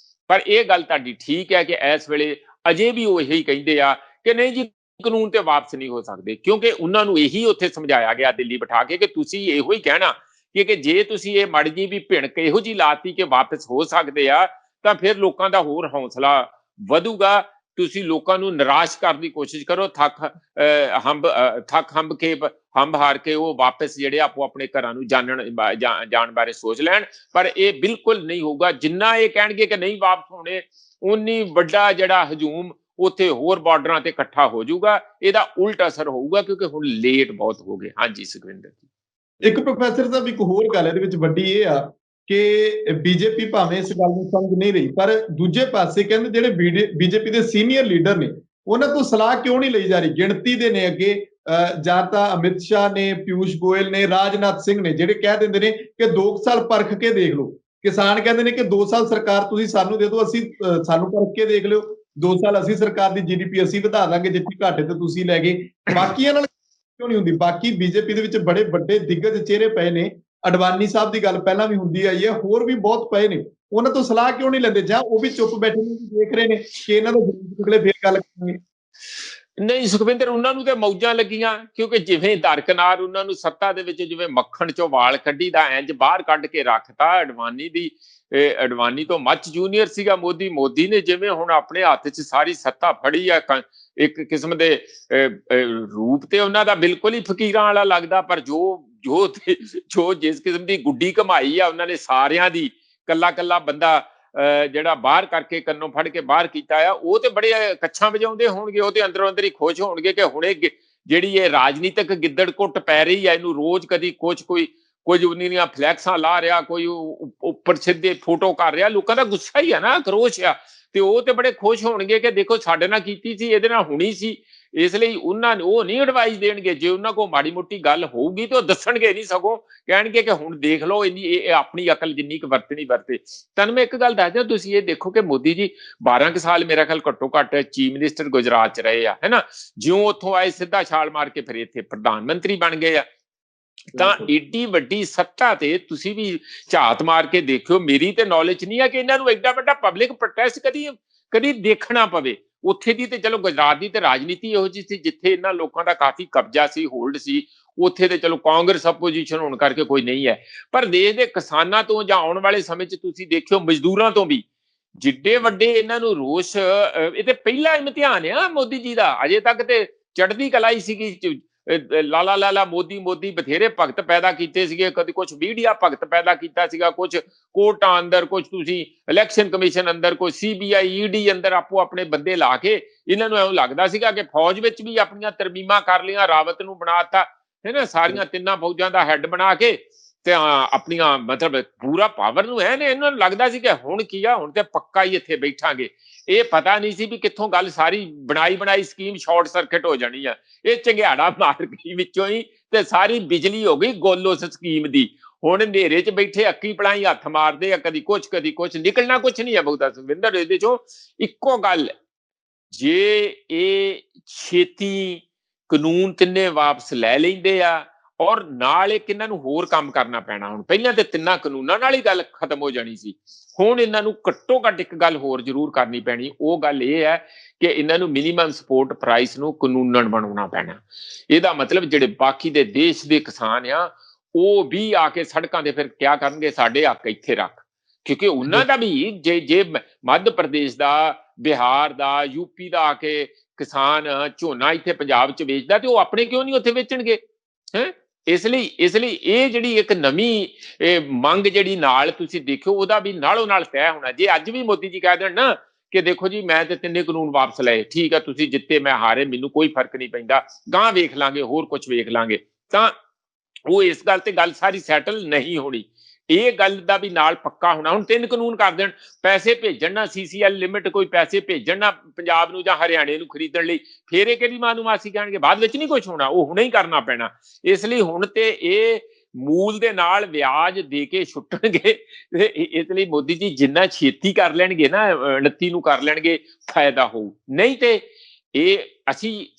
ਪਰ ਇਹ ਗੱਲ ਤੁਹਾਡੀ ਠੀਕ ਹੈ ਕਿ ਇਸ ਵੇਲੇ ਅਜੇ ਵੀ ਉਹ ਇਹੀ ਕਹਿੰਦੇ ਆ ਕਿ ਨਹੀਂ ਜੀ ਕਾਨੂੰਨ ਤੇ ਵਾਪਸ ਨਹੀਂ ਹੋ ਸਕਦੇ, ਕਿਉਂਕਿ ਉਹਨਾਂ ਨੂੰ ਇਹੀ ਉੱਥੇ ਸਮਝਾਇਆ ਗਿਆ ਦਿੱਲੀ ਬਿਠਾ ਕੇ ਕਿ ਤੁਸੀਂ ਇਹੋ ਹੀ ਕਹਿਣਾ ਕਿ ਜੇ ਤੁਸੀਂ ਇਹ ਮੜ ਜੀ ਵੀ ਭਿਣਕ ਇਹੋ ਜੀ ਲਾਤੀ ਕਿ ਵਾਪਸ ਹੋ ਸਕਦੇ ਆ, ਤਾਂ ਫਿਰ ਲੋਕਾਂ ਦਾ ਹੋਰ ਹੌਸਲਾ ਵਧੂਗਾ। ਤੁਸੀਂ ਲੋਕਾਂ ਨੂੰ ਨਿਰਾਸ਼ ਕਰਨ ਦੀ ਕੋਸ਼ਿਸ਼ ਕਰੋ, ਹੰਬ ਹਾਰ ਕੇ ਉਹ ਵਾਪਸ ਜਿਹੜੇ ਆਪੋ ਆਪਣੇ ਘਰਾਂ ਨੂੰ ਜਾਣ ਬਾਰੇ ਸੋਚ ਲੈਣ। ਪਰ ਇਹ ਬਿਲਕੁਲ ਨਹੀਂ ਹੋਊਗਾ। ਜਿੰਨਾ ਇਹ ਕਹਿਣਗੇ ਕਿ ਨਹੀਂ ਵਾਪਸ ਹੋਣੇ, ਉਨੀ ਵੱਡਾ ਜਿਹੜਾ ਹਜੂਮ ਉੱਥੇ ਹੋਰ ਬਾਰਡਰਾਂ ਤੇ ਇਕੱਠਾ ਹੋ ਜਾਊਗਾ। ਇਹਦਾ ਉਲਟ ਅਸਰ ਹੋਊਗਾ, ਕਿਉਂਕਿ ਹੁਣ ਲੇਟ ਬਹੁਤ ਹੋ ਗਏ। ਹਾਂਜੀ ਸੁਖਵਿੰਦਰ ਜੀ। ਇੱਕ ਪ੍ਰੋਫੈਸਰ ਸਾਹਿਬ, ਇੱਕ ਹੋਰ ਗੱਲ ਇਹਦੇ ਵਿੱਚ ਵੱਡੀ ਇਹ ਆ ਕਿ ਬੀਜੇਪੀ ਭਾਵੇਂ ਇਸ ਗੱਲ ਨੂੰ ਸਮਝ ਨਹੀਂ ਰਹੀ, ਪਰ ਦੂਜੇ ਪਾਸੇ ਕਹਿੰਦੇ ਜਿਹੜੇ ਬੀਜੇਪੀ ਦੇ ਸੀਨੀਅਰ ਲੀਡਰ ਨੇ, ਉਹਨਾਂ ਤੋਂ ਸਲਾਹ ਕਿਉਂ ਨਹੀਂ ਲਈ ਜਾ ਰਹੀ? ਗਿਣਤੀ ਦੇ ਨੇ ਅੱਗੇ, ਜਾਂ ਤਾਂ ਅਮਿਤ ਸ਼ਾਹ ਨੇ, ਪਿਊਸ਼ ਗੋਇਲ ਨੇ, ਰਾਜਨਾਥ ਸਿੰਘ ਨੇ, ਜਿਹੜੇ ਕਹਿ ਦਿੰਦੇ ਨੇ ਕਿ 2 ਸਾਲ ਪਰਖ ਕੇ ਦੇਖ ਲਓ। ਕਿਸਾਨ ਕਹਿੰਦੇ ਨੇ ਕਿ 2 ਸਾਲ ਸਰਕਾਰ ਤੁਸੀਂ ਸਾਨੂੰ ਦੇ ਦਿਓ, ਅਸੀਂ ਸਾਨੂੰ ਪਰਖ ਕੇ ਦੇਖ ਲਿਓ, 2 ਸਾਲ ਅਸੀਂ ਸਰਕਾਰ ਦੀ GDP ਅਸੀਂ ਵਧਾ ਦਾਂਗੇ, ਜਿੱਥੇ ਘਾਟੇ ਤੇ ਤੁਸੀਂ ਲੈ ਗਏ। ਬਾਕੀਆਂ ਨਾਲ ਕਿਉਂ ਨਹੀਂ ਹੁੰਦੀ? ਬਾਕੀ ਬੀਜੇਪੀ ਦੇ ਵਿੱਚ ਬੜੇ ਵੱਡੇ ਦਿੱਗਜ ਚਿਹਰੇ ਪਏ ਨੇ, ਅਡਵਾਨੀ ਸਾਹਿਬ ਦੀ ਗੱਲ ਪਹਿਲਾਂ ਵੀ ਹੁੰਦੀ ਆਈ ਹੈ, ਹੋਰ ਵੀ ਬਹੁਤ ਪਏ ਨੇ, ਉਹਨਾਂ ਤੋਂ ਸਲਾਹ ਕਿਉਂ ਨਹੀਂ ਲੈਂਦੇ? ਜਾਂ ਉਹ ਵੀ ਚੁੱਪ ਬੈਠੇ ਨੇ, ਦੇਖ ਰਹੇ ਨੇ ਕਿ ਇਹਨਾਂ ਦਾ ਅਗਲੇ ਫੇਰ ਗੱਲ ਕਰਾਂਗੇ? ਨਹੀਂ ਸੁਖਵਿੰਦਰ, ਉਹਨਾਂ ਨੂੰ ਤੇ ਮੌਜਾਂ ਲੱਗੀਆਂ, ਕਿਉਂਕਿ ਜਿਵੇਂ ਦਰਕਨਾਰ ਉਹਨਾਂ ਨੂੰ ਸੱਤਾ ਦੇ ਵਿੱਚ ਜਿਵੇਂ ਮੱਖਣ ਚੋਂ ਵਾਲ ਕੱਢੀ ਦਾ ਇੰਜ ਬਾਹਰ ਕੱਢ ਕੇ ਰੱਖਤਾ। ਅਡਵਾਨੀ ਤੋਂ ਮੱਚ ਜੂਨੀਅਰ ਸੀਗਾ ਮੋਦੀ ਨੇ ਜਿਵੇਂ ਹੁਣ ਆਪਣੇ ਹੱਥ 'ਚ ਸਾਰੀ ਸੱਤਾ ਫੜੀ ਆ। ਇੱਕ ਕਿਸਮ ਦੇ ਰੂਪ ਤੇ ਉਹਨਾਂ ਦਾ ਬਿਲਕੁਲ ਹੀ ਫਕੀਰਾਂ ਵਾਲਾ ਲੱਗਦਾ, ਪਰ ਜੋ ਜਿਸ ਕਿਸਮ ਦੀ ਗੁੱਡੀ ਕਮਾਈ ਆ ਉਹਨਾਂ ਨੇ ਸਾਰਿਆਂ ਦੀ, ਕੱਲਾ ਬੰਦਾ ਜਿਹੜਾ ਬਾਹਰ ਕਰਕੇ ਕੰਨੋਂ ਫੜ ਕੇ ਬਾਹਰ ਕੀਤਾ ਆ, ਉਹ ਤੇ ਬੜੇ ਕੱਛਾਂ ਵਜਾਉਂਦੇ ਹੋਣਗੇ। ਉਹ ਤੇ ਅੰਦਰੋਂ ਅੰਦਰ ਹੀ ਖੁਸ਼ ਹੋਣਗੇ ਕਿ ਹੁਣੇ ਜਿਹੜੀ ਇਹ ਰਾਜਨੀਤਿਕ ਗਿੱਦੜ ਕੁੱਟ ਪੈ ਰਹੀ ਆ, ਇਹਨੂੰ ਰੋਜ਼ ਕਦੀ ਕੁਝ ਉਨੀਆਂ ਫਲੈਕਸਾਂ ਲਾ ਰਿਹਾ, ਕੋਈ ਉੱਪਰ ਸਿੱਧੇ ਫੋਟੋ ਕਰ ਰਿਹਾ। ਲੋਕਾਂ ਦਾ ਗੁੱਸਾ ਹੀ ਆ ਨਾ, ਕਰੋਸ਼ ਆ, ਤੇ ਉਹ ਤੇ ਬੜੇ ਖੁਸ਼ ਹੋਣਗੇ ਕਿ ਦੇਖੋ ਸਾਡੇ ਨਾਲ ਕੀਤੀ ਸੀ, ਇਹਦੇ ਨਾਲ ਹੋਣੀ ਸੀ। ਇਸ ਲਈ ਉਹ ਨਹੀਂ ਐਡਵਾਈਸ ਦੇਣਗੇ। ਜੇ ਉਹਨਾਂ ਕੋਲ ਮਾੜੀ ਮੋਟੀ ਗੱਲ ਹੋਊਗੀ ਤੇ ਉਹ ਦੱਸਣਗੇ ਨਹੀਂ, ਸਗੋਂ ਕਹਿਣਗੇ ਕਿ ਹੁਣ ਦੇਖ ਲਓ ਇਹ ਆਪਣੀ ਅਕਲ ਜਿੰਨੀ ਕੁ ਵਰਤਣੀ ਵਰਤੇ। ਤੁਹਾਨੂੰ ਮੈਂ ਇੱਕ ਗੱਲ ਦੱਸਦਾ, ਤੁਸੀਂ ਇਹ ਦੇਖੋ ਕਿ ਮੋਦੀ ਜੀ 12 ਸਾਲ ਮੇਰਾ ਖਿਆਲ ਘੱਟੋ ਘੱਟ ਚੀਫ ਮਿਨਿਸਟਰ ਗੁਜਰਾਤ 'ਚ ਰਹੇ ਆ, ਹੈਨਾ। ਜਿਉਂ ਉੱਥੋਂ ਆਏ ਸਿੱਧਾ ਛਾਲ ਮਾਰ ਕੇ ਫਿਰ ਇੱਥੇ ਪ੍ਰਧਾਨ ਮੰਤਰੀ ਬਣ ਗਏ ਆ। ਤਾਂ ਏਡੀ ਵੱਡੀ ਸੱਤਾ ਤੇ ਤੁਸੀਂ ਵੀ ਝਾਤ ਮਾਰ ਕੇ ਦੇਖਿਓ। ਮੇਰੀ ਤੇ ਨੌਲੇਜ ਨਹੀਂ ਆ ਕਿ ਇਹਨਾਂ ਨੂੰ ਐਡਾ ਵੱਡਾ ਪਬਲਿਕ ਪ੍ਰੋਟੈਸਟ ਕਦੀ ਦੇਖਣਾ ਪਵੇ। ਉੱਥੇ ਦੀ ਤੇ ਚਲੋ ਗੁਜਰਾਤ ਦੀ ਤੇ ਰਾਜਨੀਤੀ ਇਹੋ ਜਿਹੀ ਸੀ ਜਿੱਥੇ ਇਹਨਾਂ ਲੋਕਾਂ ਦਾ ਕਾਫੀ ਕਬਜ਼ਾ ਸੀ, ਹੋਲਡ ਸੀ। ਉੱਥੇ ਤੇ ਚਲੋ ਕਾਂਗਰਸ ਆਪੋਜੀਸ਼ਨ ਹੋਣ ਕਰਕੇ ਕੋਈ ਨਹੀਂ ਹੈ, ਪਰ ਦੇਸ਼ ਦੇ ਕਿਸਾਨਾਂ ਤੋਂ ਜਾਂ ਆਉਣ ਵਾਲੇ ਸਮੇਂ 'ਚ ਤੁਸੀਂ ਦੇਖਿਓ ਮਜ਼ਦੂਰਾਂ ਤੋਂ ਵੀ ਜਿੱਡੇ ਵੱਡੇ ਇਹਨਾਂ ਨੂੰ ਰੋਸ਼। ਇਹ ਤੇ ਪਹਿਲਾ ਇਮਤਿਹਾਨ ਆ ਮੋਦੀ ਜੀ ਦਾ। ਅਜੇ ਤੱਕ ਤੇ ਚੜ੍ਹਦੀ ਕਲਾ ਹੀ ਸੀਗੀ, ਲਾਲਾ ਲਾਲਾ ਮੋਦੀ ਮੋਦੀ ਬਥੇਰੇ ਭਗਤ ਪੈਦਾ ਕੀਤੇ ਸੀਗੇ, ਕਦੀ ਕੁਝ ਮੀਡੀਆ ਭਗਤ ਪੈਦਾ ਕੀਤਾ ਸੀਗਾ, ਕੁਝ ਕੋਰਟਾਂ ਅੰਦਰ, ਕੁਝ ਤੁਸੀਂ ਇਲੈਕਸ਼ਨ ਕਮਿਸ਼ਨ ਅੰਦਰ, ਕੋਈ ਸੀਬੀਆਈ ਈਡੀ ਅੰਦਰ ਆਪੋ ਆਪਣੇ ਬੰਦੇ ਲਾ ਕੇ ਇਹਨਾਂ ਨੂੰ ਐਂ ਲੱਗਦਾ ਸੀਗਾ ਕਿ ਫੌਜ ਵਿੱਚ ਵੀ ਆਪਣੀਆਂ ਤਰਮੀਮਾਂ ਕਰ ਲਈਆਂ, ਰਾਵਤ ਨੂੰ ਬਣਾਤਾ ਹੈ ਨਾ, ਸਾਰੀਆਂ ਤਿੰਨਾਂ ਫੌਜਾਂ ਦਾ ਹੈੱਡ ਬਣਾ ਕੇ ਤੇ ਆਪਣੀਆਂ ਮਤਲਬ ਪੂਰਾ ਪਾਵਰ ਨੂੰ ਹੈ ਨੇ। ਇਹਨਾਂ ਨੂੰ ਲੱਗਦਾ ਸੀ ਕਿ ਹੁਣ ਕੀ ਆ, ਹੁਣ ਤੇ ਪੱਕਾ ਹੀ ਇੱਥੇ ਬੈਠਾਂਗੇ। ਇਹ ਪਤਾ ਨਹੀਂ ਸੀ ਵੀ ਕਿੱਥੋਂ ਗੱਲ ਸਾਰੀ ਬਣਾਈ ਸਕੀਮ ਸ਼ਾਰਟ ਸਰਕਟ ਹੋ ਜਾਣੀ ਆ। ਇਹ ਚੰਗਿਆੜਾ ਮਾਰ ਗਈ ਵਿੱਚੋਂ ਹੀ ਤੇ ਸਾਰੀ ਬਿਜਲੀ ਹੋ ਗਈ ਗੁੱਲ ਉਸ ਸਕੀਮ ਦੀ। ਹੁਣ ਹਨੇਰੇ 'ਚ ਬੈਠੇ ਅੱਕੀ ਪਲਾਈ ਹੱਥ ਮਾਰਦੇ ਆ, ਕਦੀ ਕੁਛ ਨਿਕਲਣਾ ਕੁਛ ਨਹੀਂ ਆ ਬਹੁਤਾ ਸੁਖਵਿੰਦਰ ਇਹਦੇ ਚੋਂ। ਇੱਕੋ ਗੱਲ, ਜੇ ਇਹ ਛੇਤੀ ਕਾਨੂੰਨ ਤਿੰਨੇ ਵਾਪਸ ਲੈ ਲੈਂਦੇ ਆ ਔਰ ਨਾਲ ਇੱਕ ਇਹਨਾਂ ਨੂੰ ਹੋਰ ਕੰਮ ਕਰਨਾ ਪੈਣਾ। ਹੁਣ ਪਹਿਲਾਂ ਤੇ ਤਿੰਨਾਂ ਕਾਨੂੰਨਾਂ ਨਾਲ ਹੀ ਗੱਲ ਖਤਮ ਹੋ ਜਾਣੀ ਸੀ, ਹੁਣ ਇਹਨਾਂ ਨੂੰ ਘੱਟੋ ਘੱਟ ਇੱਕ ਗੱਲ ਹੋਰ ਜ਼ਰੂਰ ਕਰਨੀ ਪੈਣੀ। ਉਹ ਗੱਲ ਇਹ ਹੈ ਕਿ ਇਹਨਾਂ ਨੂੰ ਮਿਨੀਮਮ ਸਪੋਰਟ ਪ੍ਰਾਈਸ ਨੂੰ ਕਾਨੂੰਨਨ ਬਣਾਉਣਾ ਪੈਣਾ। ਇਹਦਾ ਮਤਲਬ ਜਿਹੜੇ ਬਾਕੀ ਦੇ ਦੇਸ਼ ਦੇ ਕਿਸਾਨ ਆ ਉਹ ਵੀ ਆ ਕੇ ਸੜਕਾਂ ਤੇ ਫਿਰ ਕਿਆ ਕਰਨਗੇ, ਸਾਡੇ ਹੱਕ ਇੱਥੇ ਰੱਖ। ਕਿਉਂਕਿ ਉਹਨਾਂ ਦਾ ਵੀ ਜੇ ਮੱਧ ਪ੍ਰਦੇਸ਼ ਦਾ, ਬਿਹਾਰ ਦਾ, ਯੂਪੀ ਦਾ ਆ ਕੇ ਕਿਸਾਨ ਝੋਨਾ ਇੱਥੇ ਪੰਜਾਬ 'ਚ ਵੇਚਦਾ ਤੇ ਉਹ ਆਪਣੇ ਕਿਉਂ ਨਹੀਂ ਉੱਥੇ ਵੇਚਣਗੇ ਹੈ। ਇਸ ਲਈ ਇਹ ਜਿਹੜੀ ਇੱਕ ਨਵੀਂ ਮੰਗ ਜਿਹੜੀ ਨਾਲ ਤੁਸੀਂ ਦੇਖਿਓ ਉਹਦਾ ਵੀ ਨਾਲੋਂ ਨਾਲ ਤੈਅ ਹੋਣਾ। ਜੇ ਅੱਜ ਵੀ ਮੋਦੀ ਜੀ ਕਹਿ ਦੇਣ ਨਾ ਕਿ ਦੇਖੋ ਜੀ ਮੈਂ ਤੇ ਤਿੰਨੇ ਕਾਨੂੰਨ ਵਾਪਸ ਲਏ, ਠੀਕ ਆ, ਤੁਸੀਂ ਜਿੱਤੇ ਮੈਂ ਹਾਰੇ, ਮੈਨੂੰ ਕੋਈ ਫਰਕ ਨਹੀਂ ਪੈਂਦਾ, ਗਾਂ ਵੇਖ ਲਾਂਗੇ, ਹੋਰ ਕੁਝ ਵੇਖ ਲਾਂਗੇ, ਤਾਂ ਉਹ ਇਸ ਗੱਲ ਤੇ ਗੱਲ ਸਾਰੀ ਸੈਟਲ ਨਹੀਂ ਹੋਣੀ। ਇਹ ਗੱਲ ਦਾ ਵੀ ਨਾਲ ਪੱਕਾ ਹੋਣਾ। ਹੁਣ ਤਿੰਨ ਕਾਨੂੰਨ ਕਰ ਦੇਣ, ਪੈਸੇ ਭੇਜਣ ਨਾ CCL ਲਿਮਿਟ, ਕੋਈ ਪੈਸੇ ਭੇਜਣ ਨਾ ਪੰਜਾਬ ਨੂੰ ਜਾਂ ਹਰਿਆਣੇ ਨੂੰ ਖਰੀਦਣ ਲਈ, ਫੇਰ ਇਹ ਕਿਹੜੀ ਮਾਂ ਨੂੰ ਮਾਸੀ ਕਹਿਣਗੇ, ਬਾਅਦ ਵਿੱਚ ਨਹੀਂ ਕੁਝ ਹੋਣਾ, ਉਹ ਹੁਣੇ ਹੀ ਕਰਨਾ ਪੈਣਾ। ਇਸ ਲਈ ਹੁਣ ਤੇ ਇਹ ਮੂਲ ਦੇ ਨਾਲ ਵਿਆਜ ਦੇ ਕੇ ਛੁੱਟਣਗੇ। ਇਸ ਲਈ ਮੋਦੀ ਜੀ ਜਿੰਨਾ ਛੇਤੀ ਕਰ ਲੈਣਗੇ ਨਾ, 29 ਨੂੰ ਕਰ ਲੈਣਗੇ, ਫਾਇਦਾ ਹੋਊ। ਨਹੀਂ ਤੇ ਇਹ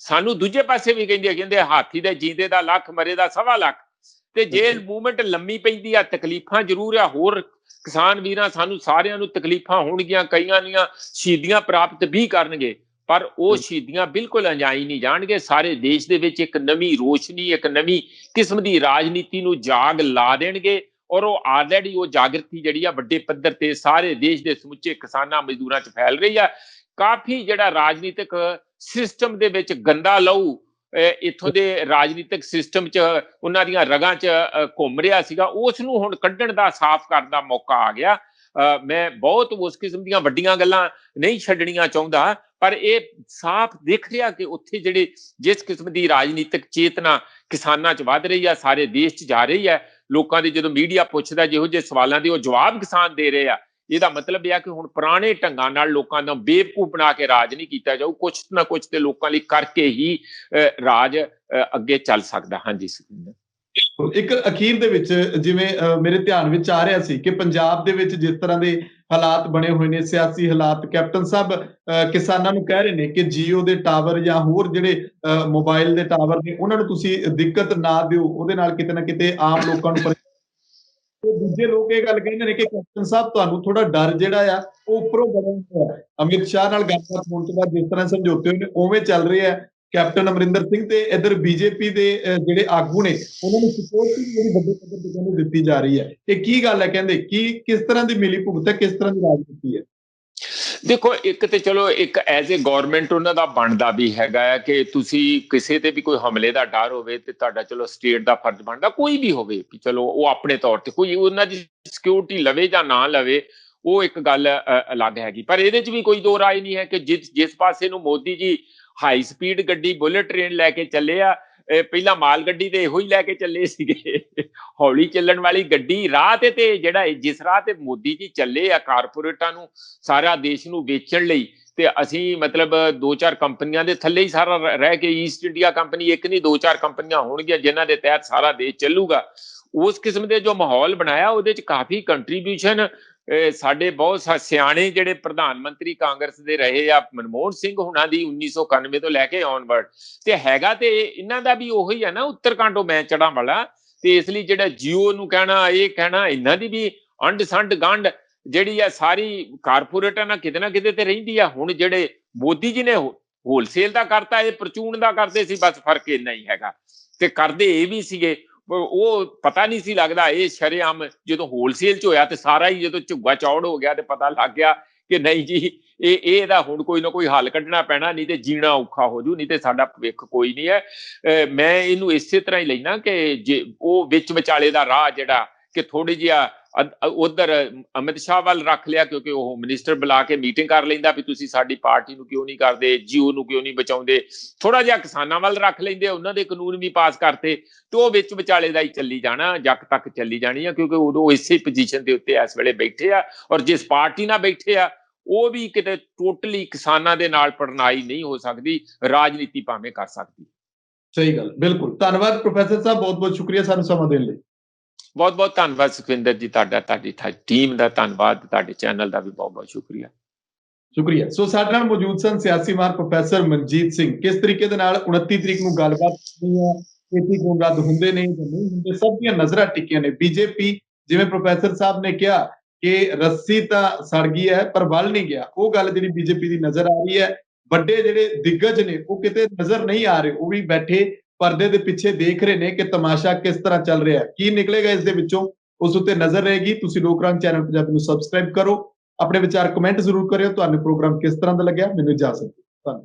ਸਾਨੂੰ ਦੂਜੇ ਪਾਸੇ ਵੀ ਕਹਿੰਦੇ ਹਾਥੀ ਦੇ ਜੀਂਦੇ ਦਾ ਲੱਖ, ਮਰੇ ਦਾ 1.25 ਲੱਖ। ਤੇ ਜੇ ਮੂਵਮੈਂਟ ਲੰਮੀ ਪੈਂਦੀ ਆ, ਤਕਲੀਫਾਂ ਜ਼ਰੂਰ ਆ, ਹੋਰ ਕਿਸਾਨ ਵੀਰਾਂ ਸਾਨੂੰ ਸਾਰਿਆਂ ਨੂੰ ਤਕਲੀਫਾਂ ਹੋਣਗੀਆਂ, ਕਈਆਂ ਦੀਆਂ ਸ਼ਹੀਦੀਆਂ ਪ੍ਰਾਪਤ ਵੀ ਕਰਨਗੇ, ਪਰ ਉਹ ਸ਼ਹੀਦੀਆਂ ਬਿਲਕੁਲ ਅਣਜਾਈ ਨਹੀਂ ਜਾਣਗੇ। ਸਾਰੇ ਦੇਸ਼ ਦੇ ਵਿੱਚ ਇੱਕ ਨਵੀਂ ਰੋਸ਼ਨੀ, ਇੱਕ ਨਵੀਂ ਕਿਸਮ ਦੀ ਰਾਜਨੀਤੀ ਨੂੰ ਜਾਗ ਲਾ ਦੇਣਗੇ। ਔਰ ਉਹ ਆਲਰੇਡੀ ਉਹ ਜਾਗਰਤੀ ਜਿਹੜੀ ਆ ਵੱਡੇ ਪੱਧਰ ਤੇ ਸਾਰੇ ਦੇਸ਼ ਦੇ ਸਮੁੱਚੇ ਕਿਸਾਨਾਂ ਮਜ਼ਦੂਰਾਂ 'ਚ ਫੈਲ ਰਹੀ ਆ। ਕਾਫੀ ਜਿਹੜਾ ਰਾਜਨੀਤਿਕ ਸਿਸਟਮ ਦੇ ਵਿੱਚ ਗੰਦਾ ਲਹੂ ਇੱਥੋਂ ਦੇ ਰਾਜਨੀਤਿਕ ਸਿਸਟਮ 'ਚ ਉਹਨਾਂ ਦੀਆਂ ਰਗਾਂ 'ਚ ਘੁੰਮ ਰਿਹਾ ਸੀਗਾ, ਉਸ ਨੂੰ ਹੁਣ ਕੱਢਣ ਦਾ, ਸਾਫ਼ ਕਰਨ ਦਾ ਮੌਕਾ ਆ ਗਿਆ। ਮੈਂ ਬਹੁਤ ਉਸ ਕਿਸਮ ਦੀਆਂ ਵੱਡੀਆਂ ਗੱਲਾਂ ਨਹੀਂ ਛੱਡਣੀਆਂ ਚਾਹੁੰਦਾ, ਪਰ ਇਹ ਸਾਫ਼ ਦਿਖ ਰਿਹਾ ਕਿ ਉੱਥੇ ਜਿਸ ਕਿਸਮ ਦੀ ਰਾਜਨੀਤਿਕ ਚੇਤਨਾ ਕਿਸਾਨਾਂ 'ਚ ਵੱਧ ਰਹੀ ਆ, ਸਾਰੇ ਦੇਸ਼ 'ਚ ਜਾ ਰਹੀ ਹੈ। ਲੋਕਾਂ ਦੇ ਜਦੋਂ ਮੀਡੀਆ ਪੁੱਛਦਾ ਜਿਹੋ ਜਿਹੇ ਸਵਾਲਾਂ ਦੇ ਉਹ ਜਵਾਬ ਕਿਸਾਨ ਦੇ ਰਹੇ ਆ। ਇਹਦਾ ਮਤਲਬ ਇਹ ਆ ਕਿ ਹੁਣ ਪੁਰਾਣੇ ਢੰਗਾਂ ਨਾਲ ਲੋਕਾਂ ਦਾ ਬੇਵਕੂਫ ਬਣਾ ਕੇ ਰਾਜ ਨਹੀਂ ਕੀਤਾ ਜਾਊ, ਕੁਛ ਨਾ ਕੁਛ ਤੇ ਲੋਕਾਂ ਲਈ ਕਰਕੇ ਹੀ ਰਾਜ ਅੱਗੇ ਚੱਲ ਸਕਦਾ। ਹਾਂਜੀ ਸੁਖਿੰਦਰ, ਇੱਕ ਅਖੀਰ ਦੇ ਵਿੱਚ ਜਿਵੇਂ ਮੇਰੇ ਧਿਆਨ ਵਿੱਚ ਆ ਰਿਹਾ ਸੀ ਕਿ ਪੰਜਾਬ ਦੇ ਵਿੱਚ ਜਿਸ ਤਰ੍ਹਾਂ ਦੇ ਹਾਲਾਤ ਬਣੇ ਹੋਏ ਨੇ, ਸਿਆਸੀ ਹਾਲਾਤ, ਕੈਪਟਨ ਸਾਹਿਬ ਕਿਸਾਨਾਂ ਨੂੰ ਕਹਿ ਰਹੇ ਨੇ ਕਿ ਜੀਓ ਦੇ ਟਾਵਰ ਜਾਂ ਹੋਰ ਜਿਹੜੇ ਮੋਬਾਈਲ ਦੇ ਟਾਵਰ ਨੇ ਉਹਨਾਂ ਨੂੰ ਤੁਸੀਂ ਦਿੱਕਤ ਨਾ ਦਿਓ, ਉਹਦੇ ਨਾਲ ਕਿਤੇ ਨਾ ਕਿਤੇ ਆਮ ਲੋਕਾਂ ਨੂੰ ਦੂਜੇ ਲੋਕ ਇਹ ਗੱਲ ਕਹਿੰਦੇ ਨੇ ਕਿ ਕੈਪਟਨ ਸਾਹਿਬ ਤੁਹਾਨੂੰ ਥੋੜਾ ਡਰ ਜਿਹੜਾ ਆ ਉਹ ਉੱਪਰੋਂ ਬਣਿਆ ਹੋਇਆ। ਅਮਿਤ ਸ਼ਾਹ ਨਾਲ ਗੱਲਬਾਤ ਹੋਣ ਤੋਂ ਬਾਅਦ ਜਿਸ ਤਰ੍ਹਾਂ ਸਮਝੌਤੇ ਹੋਏ ਨੇ ਉਵੇਂ ਚੱਲ ਰਹੇ ਆ। ਕੈਪਟਨ ਅਮਰਿੰਦਰ ਸਿੰਘ ਤੇ ਇੱਧਰ ਬੀਜੇਪੀ ਦੇ ਜਿਹੜੇ ਆਗੂ ਨੇ ਉਹਨਾਂ ਨੂੰ ਸਪੋਰਟ ਵੀ ਜਿਹੜੀ ਵੱਡੇ ਪੱਧਰ ਤੇ ਕਹਿੰਦੇ ਦਿੱਤੀ ਜਾ ਰਹੀ ਹੈ। ਇਹ ਕੀ ਗੱਲ ਹੈ, ਕਹਿੰਦੇ ਕਿਸ ਤਰ੍ਹਾਂ ਦੀ ਮਿਲੀ ਭੁਗਤ ਹੈ, ਕਿਸ ਤਰ੍ਹਾਂ ਦੀ ਰਾਜਨੀਤੀ ਹੈ? ਦੇਖੋ, ਇੱਕ ਤੇ ਚਲੋ ਇੱਕ ਐਜ਼ ਏ ਗੌਰਮੈਂਟ ਉਹਨਾਂ ਦਾ ਬਣਦਾ ਵੀ ਹੈਗਾ ਹੈ ਕਿ ਤੁਸੀਂ ਕਿਸੇ ਤੇ ਵੀ ਕੋਈ ਹਮਲੇ ਦਾ ਡਰ ਹੋਵੇ ਤੇ ਤੁਹਾਡਾ ਚਲੋ ਸਟੇਟ ਦਾ ਫਰਜ਼ ਬਣਦਾ, ਕੋਈ ਵੀ ਹੋਵੇ ਵੀ ਚਲੋ ਉਹ ਆਪਣੇ ਤੌਰ ਤੇ ਕੋਈ ਉਹਨਾਂ ਦੀ ਸਿਕਿਉਰਿਟੀ ਲਵੇ ਜਾਂ ਨਾ ਲਵੇ, ਉਹ ਇੱਕ ਗੱਲ ਅਲੱਗ ਹੈਗੀ। ਪਰ ਇਹਦੇ 'ਚ ਵੀ ਕੋਈ ਦੋ ਰਾਏ ਨਹੀਂ ਹੈ ਕਿ ਜਿਸ ਪਾਸੇ ਨੂੰ ਮੋਦੀ ਜੀ ਹਾਈ ਸਪੀਡ ਗੱਡੀ, ਬੁਲਟ ਟ੍ਰੇਨ ਲੈ ਕੇ ਚੱਲੇ ਆ, ਪਹਿਲਾਂ ਮਾਲ ਗੱਡੀ ਤੇ ਇਹੋ ਹੀ ਲੈ ਕੇ ਚੱਲੇ ਸੀਗੇ, ਹੌਲੀ ਚੱਲਣ ਵਾਲੀ ਗੱਡੀ ਰਾਹ ਤੇ ਜਿਹੜਾ ਜਿਸ ਰਾਹ ਤੇ ਮੋਦੀ ਜੀ ਚੱਲੇ ਆ ਕਾਰਪੋਰੇਟਾਂ ਨੂੰ, ਸਾਰਾ ਦੇਸ਼ ਨੂੰ ਵੇਚਣ ਲਈ, ਤੇ ਅਸੀਂ ਮਤਲਬ 2-4 ਕੰਪਨੀਆਂ ਦੇ ਥੱਲੇ ਹੀ ਸਾਰਾ ਰਹਿ ਕੇ, ਈਸਟ ਇੰਡੀਆ ਕੰਪਨੀ ਇੱਕ ਨਹੀਂ 2-4 ਕੰਪਨੀਆਂ ਹੋਣਗੀਆਂ ਜਿਨ੍ਹਾਂ ਦੇ ਤਹਿਤ ਸਾਰਾ ਦੇਸ਼ ਚੱਲੂਗਾ। ਉਸ ਕਿਸਮ ਦੇ ਜੋ ਮਾਹੌਲ ਬਣਾਇਆ ਉਹਦੇ 'ਚ ਕਾਫੀ ਕੰਟਰੀਬਿਊਸ਼ਨ ਸਾਡੇ ਬਹੁਤ ਸਿਆਣੇ ਜਿਹੜੇ ਪ੍ਰਧਾਨ ਮੰਤਰੀ ਕਾਂਗਰਸ ਦੇ ਰਹੇ ਆ, ਮਨਮੋਹਨ ਸਿੰਘ ਹੁਣਾਂ ਦੀ 1991 ਤੋਂ ਲੈ ਕੇ ਔਨਵਰਡ ਤੇ ਹੈਗਾ, ਤੇ ਇਹਨਾਂ ਦਾ ਵੀ ਉਹੀ ਹੈ ਨਾ, ਉੱਤਰਾਖੰਡੋਂ ਮੈਂ ਚੜਾਂ ਵਾਲਾ। ਤੇ ਇਸ ਲਈ ਜਿਹੜਾ ਜੀਓ ਨੂੰ ਕਹਿਣਾ, ਇਹ ਕਹਿਣਾ, ਇਹਨਾਂ ਦੀ ਵੀ ਅੰਡ ਸੰਡ ਗੰਢ ਜਿਹੜੀ ਆ ਸਾਰੀ ਕਾਰਪੋਰੇਟਾਂ ਨਾਲ ਕਿਤੇ ਨਾ ਕਿਤੇ ਤੇ ਰਹਿੰਦੀ ਆ। ਹੁਣ ਜਿਹੜੇ ਮੋਦੀ ਜੀ ਨੇ ਹੋਲਸੇਲ ਦਾ ਕਰਤਾ, ਇਹ ਪ੍ਰਚੂਨ ਦਾ ਕਰਦੇ ਸੀ, ਬਸ ਫਰਕ ਇੰਨਾ ਹੀ ਹੈਗਾ। ਤੇ ਕਰਦੇ ਇਹ ਵੀ ਸੀਗੇ, ਉਹ ਪਤਾ ਨਹੀਂ ਸੀ ਲੱਗਦਾ। ਇਹ ਸ਼ਰੇਆਮ ਜਦੋਂ ਹੋਲਸੇਲ 'ਚ ਹੋਇਆ ਤੇ ਸਾਰਾ ਹੀ ਜਦੋਂ ਝੁੱਗਾ ਚੌੜ ਹੋ ਗਿਆ ਤੇ ਪਤਾ ਲੱਗ ਗਿਆ ਕਿ ਨਹੀਂ ਜੀ ਇਹਦਾ ਹੁਣ ਕੋਈ ਨਾ ਕੋਈ ਹੱਲ ਕੱਢਣਾ ਪੈਣਾ, ਨਹੀਂ ਤੇ ਜੀਣਾ ਔਖਾ ਹੋ ਜੂ, ਨਹੀਂ ਤੇ ਸਾਡਾ ਭਵਿੱਖ ਕੋਈ ਨਹੀਂ ਹੈ। ਮੈਂ ਇਹਨੂੰ ਇਸੇ ਤਰ੍ਹਾਂ ਹੀ ਲੈਣਾ ਕਿ ਜੇ ਉਹ ਵਿੱਚ ਵਿਚਾਲੇ ਦਾ ਰਾਹ ਜਿਹੜਾ ਕਿ ਥੋੜੀ ਜਿਹਾ ਉਧਰ ਅਮਿਤ ਸ਼ਾਹ ਵੱਲ ਰੱਖ ਲਿਆ, ਕਿਉਂਕਿ ਉਹ ਮਿਨਿਸਟਰ ਬੁਲਾ ਕੇ ਮੀਟਿੰਗ ਕਰ ਲੈਂਦਾ ਵੀ ਤੁਸੀਂ ਸਾਡੀ ਪਾਰਟੀ ਨੂੰ ਕਿਉਂ ਨਹੀਂ ਕਰਦੇ, ਜੀਓ ਨੂੰ ਕਿਉਂ ਨਹੀਂ ਬਚਾਉਂਦੇ। ਥੋੜਾ ਜਿਹਾ ਕਿਸਾਨਾਂ ਵੱਲ ਰੱਖ ਲੈਂਦੇ, ਉਹਨਾਂ ਦੇ ਕਾਨੂੰਨ ਵੀ ਪਾਸ ਕਰਤੇ, ਤੇ ਉਹ ਵਿੱਚ ਵਿਚਾਲੇ ਦਾ ਹੀ ਚੱਲੀ ਜਾਣਾ, ਜੱਕ ਤੱਕ ਚੱਲੀ ਜਾਣੀ ਆ, ਕਿਉਂਕਿ ਉਦੋਂ ਇਸੇ ਪੋਜੀਸ਼ਨ ਦੇ ਉੱਤੇ ਇਸ ਵੇਲੇ ਬੈਠੇ ਆ। ਔਰ ਜਿਸ ਪਾਰਟੀ ਨਾਲ ਬੈਠੇ ਆ ਉਹ ਵੀ ਕਿਤੇ ਟੋਟਲੀ ਕਿਸਾਨਾਂ ਦੇ ਨਾਲ ਪੜਨਾਈ ਨਹੀਂ ਹੋ ਸਕਦੀ, ਰਾਜਨੀਤੀ ਭਾਵੇਂ ਕਰ ਸਕਦੀ। ਸਹੀ ਗੱਲ, ਬਿਲਕੁਲ। ਧੰਨਵਾਦ ਪ੍ਰੋਫੈਸਰ ਸਾਹਿਬ, ਬਹੁਤ ਬਹੁਤ ਸ਼ੁਕਰੀਆ ਸਾਨੂੰ ਸਮਾਂ ਦੇਣ ਲਈ। ਬਹੁਤ ਬਹੁਤ ਧੰਨਵਾਦ ਸੁਖਵਿੰਦਰ ਜੀ, ਤੁਹਾਡਾ, ਤੁਹਾਡੀ ਟੀਮ ਦਾ ਧੰਨਵਾਦ, ਤੁਹਾਡੇ ਚੈਨਲ ਦਾ ਵੀ ਬਹੁਤ ਬਹੁਤ ਸ਼ੁਕਰੀਆ। ਸ਼ੁਕਰੀਆ। ਸੋ ਸਾਡੇ ਨਾਲ ਮੌਜੂਦ ਸਨ ਸਿਆਸੀ ਮਾਹਰ ਪ੍ਰੋਫੈਸਰ ਮਨਜੀਤ ਸਿੰਘ। ਕਿਸ ਤਰੀਕੇ ਦੇ ਨਾਲ 29 ਤਰੀਕ ਨੂੰ ਗੱਲਬਾਤ ਹੋਣੀ ਹੈ, ਖੇਤੀ ਕਾਨੂੰਨ ਰੱਦ ਹੁੰਦੇ ਨੇ ਜਾਂ ਨਹੀਂ ਹੁੰਦੇ, ਸਭ ਦੀਆਂ ਨਜ਼ਰਾਂ ਟਿਕੀਆਂ ਨੇ। ਬੀਜੇਪੀ, ਜਿਵੇਂ ਪ੍ਰੋਫੈਸਰ ਸਾਹਿਬ ਨੇ ਕਿਹਾ ਕਿ ਰੱਸੀ ਤਾਂ ਸੜ ਗਈ ਹੈ ਪਰ ਵੱਲ ਨਹੀਂ ਗਿਆ, ਉਹ ਗੱਲ ਜਿਹੜੀ ਬੀਜੇਪੀ ਦੀ ਨਜ਼ਰ ਆ ਰਹੀ ਹੈ। ਵੱਡੇ ਜਿਹੜੇ ਦਿੱਗਜ ਨੇ ਉਹ ਕਿਤੇ ਨਜ਼ਰ ਨਹੀਂ ਆ ਰਹੇ, ਉਹ ਵੀ ਬੈਠੇ ਪਰਦੇ ਦੇ ਪਿੱਛੇ ਦੇਖ ਰਹੇ ਨੇ ਕਿ ਤਮਾਸ਼ਾ ਕਿਸ ਤਰ੍ਹਾਂ ਚੱਲ ਰਿਹਾ, ਕੀ ਨਿਕਲੇਗਾ ਇਸ ਦੇ ਵਿੱਚੋਂ, ਉਸ ਉੱਤੇ ਨਜ਼ਰ ਰਹੇਗੀ। ਤੁਸੀਂ ਲੋਕ ਰੰਗ ਚੈਨਲ ਪੰਜਾਬੀ ਨੂੰ ਸਬਸਕ੍ਰਾਈਬ ਕਰੋ, ਆਪਣੇ ਵਿਚਾਰ ਕਮੈਂਟ ਜ਼ਰੂਰ ਕਰਿਓ। ਤੁਹਾਨੂੰ ਪ੍ਰੋਗਰਾਮ ਕਿਸ ਤਰ੍ਹਾਂ ਦਾ ਲੱਗਿਆ, ਮੈਨੂੰ ਇਜਾਜ਼ਤ ਦਿਓ। ਧੰਨਵਾਦ।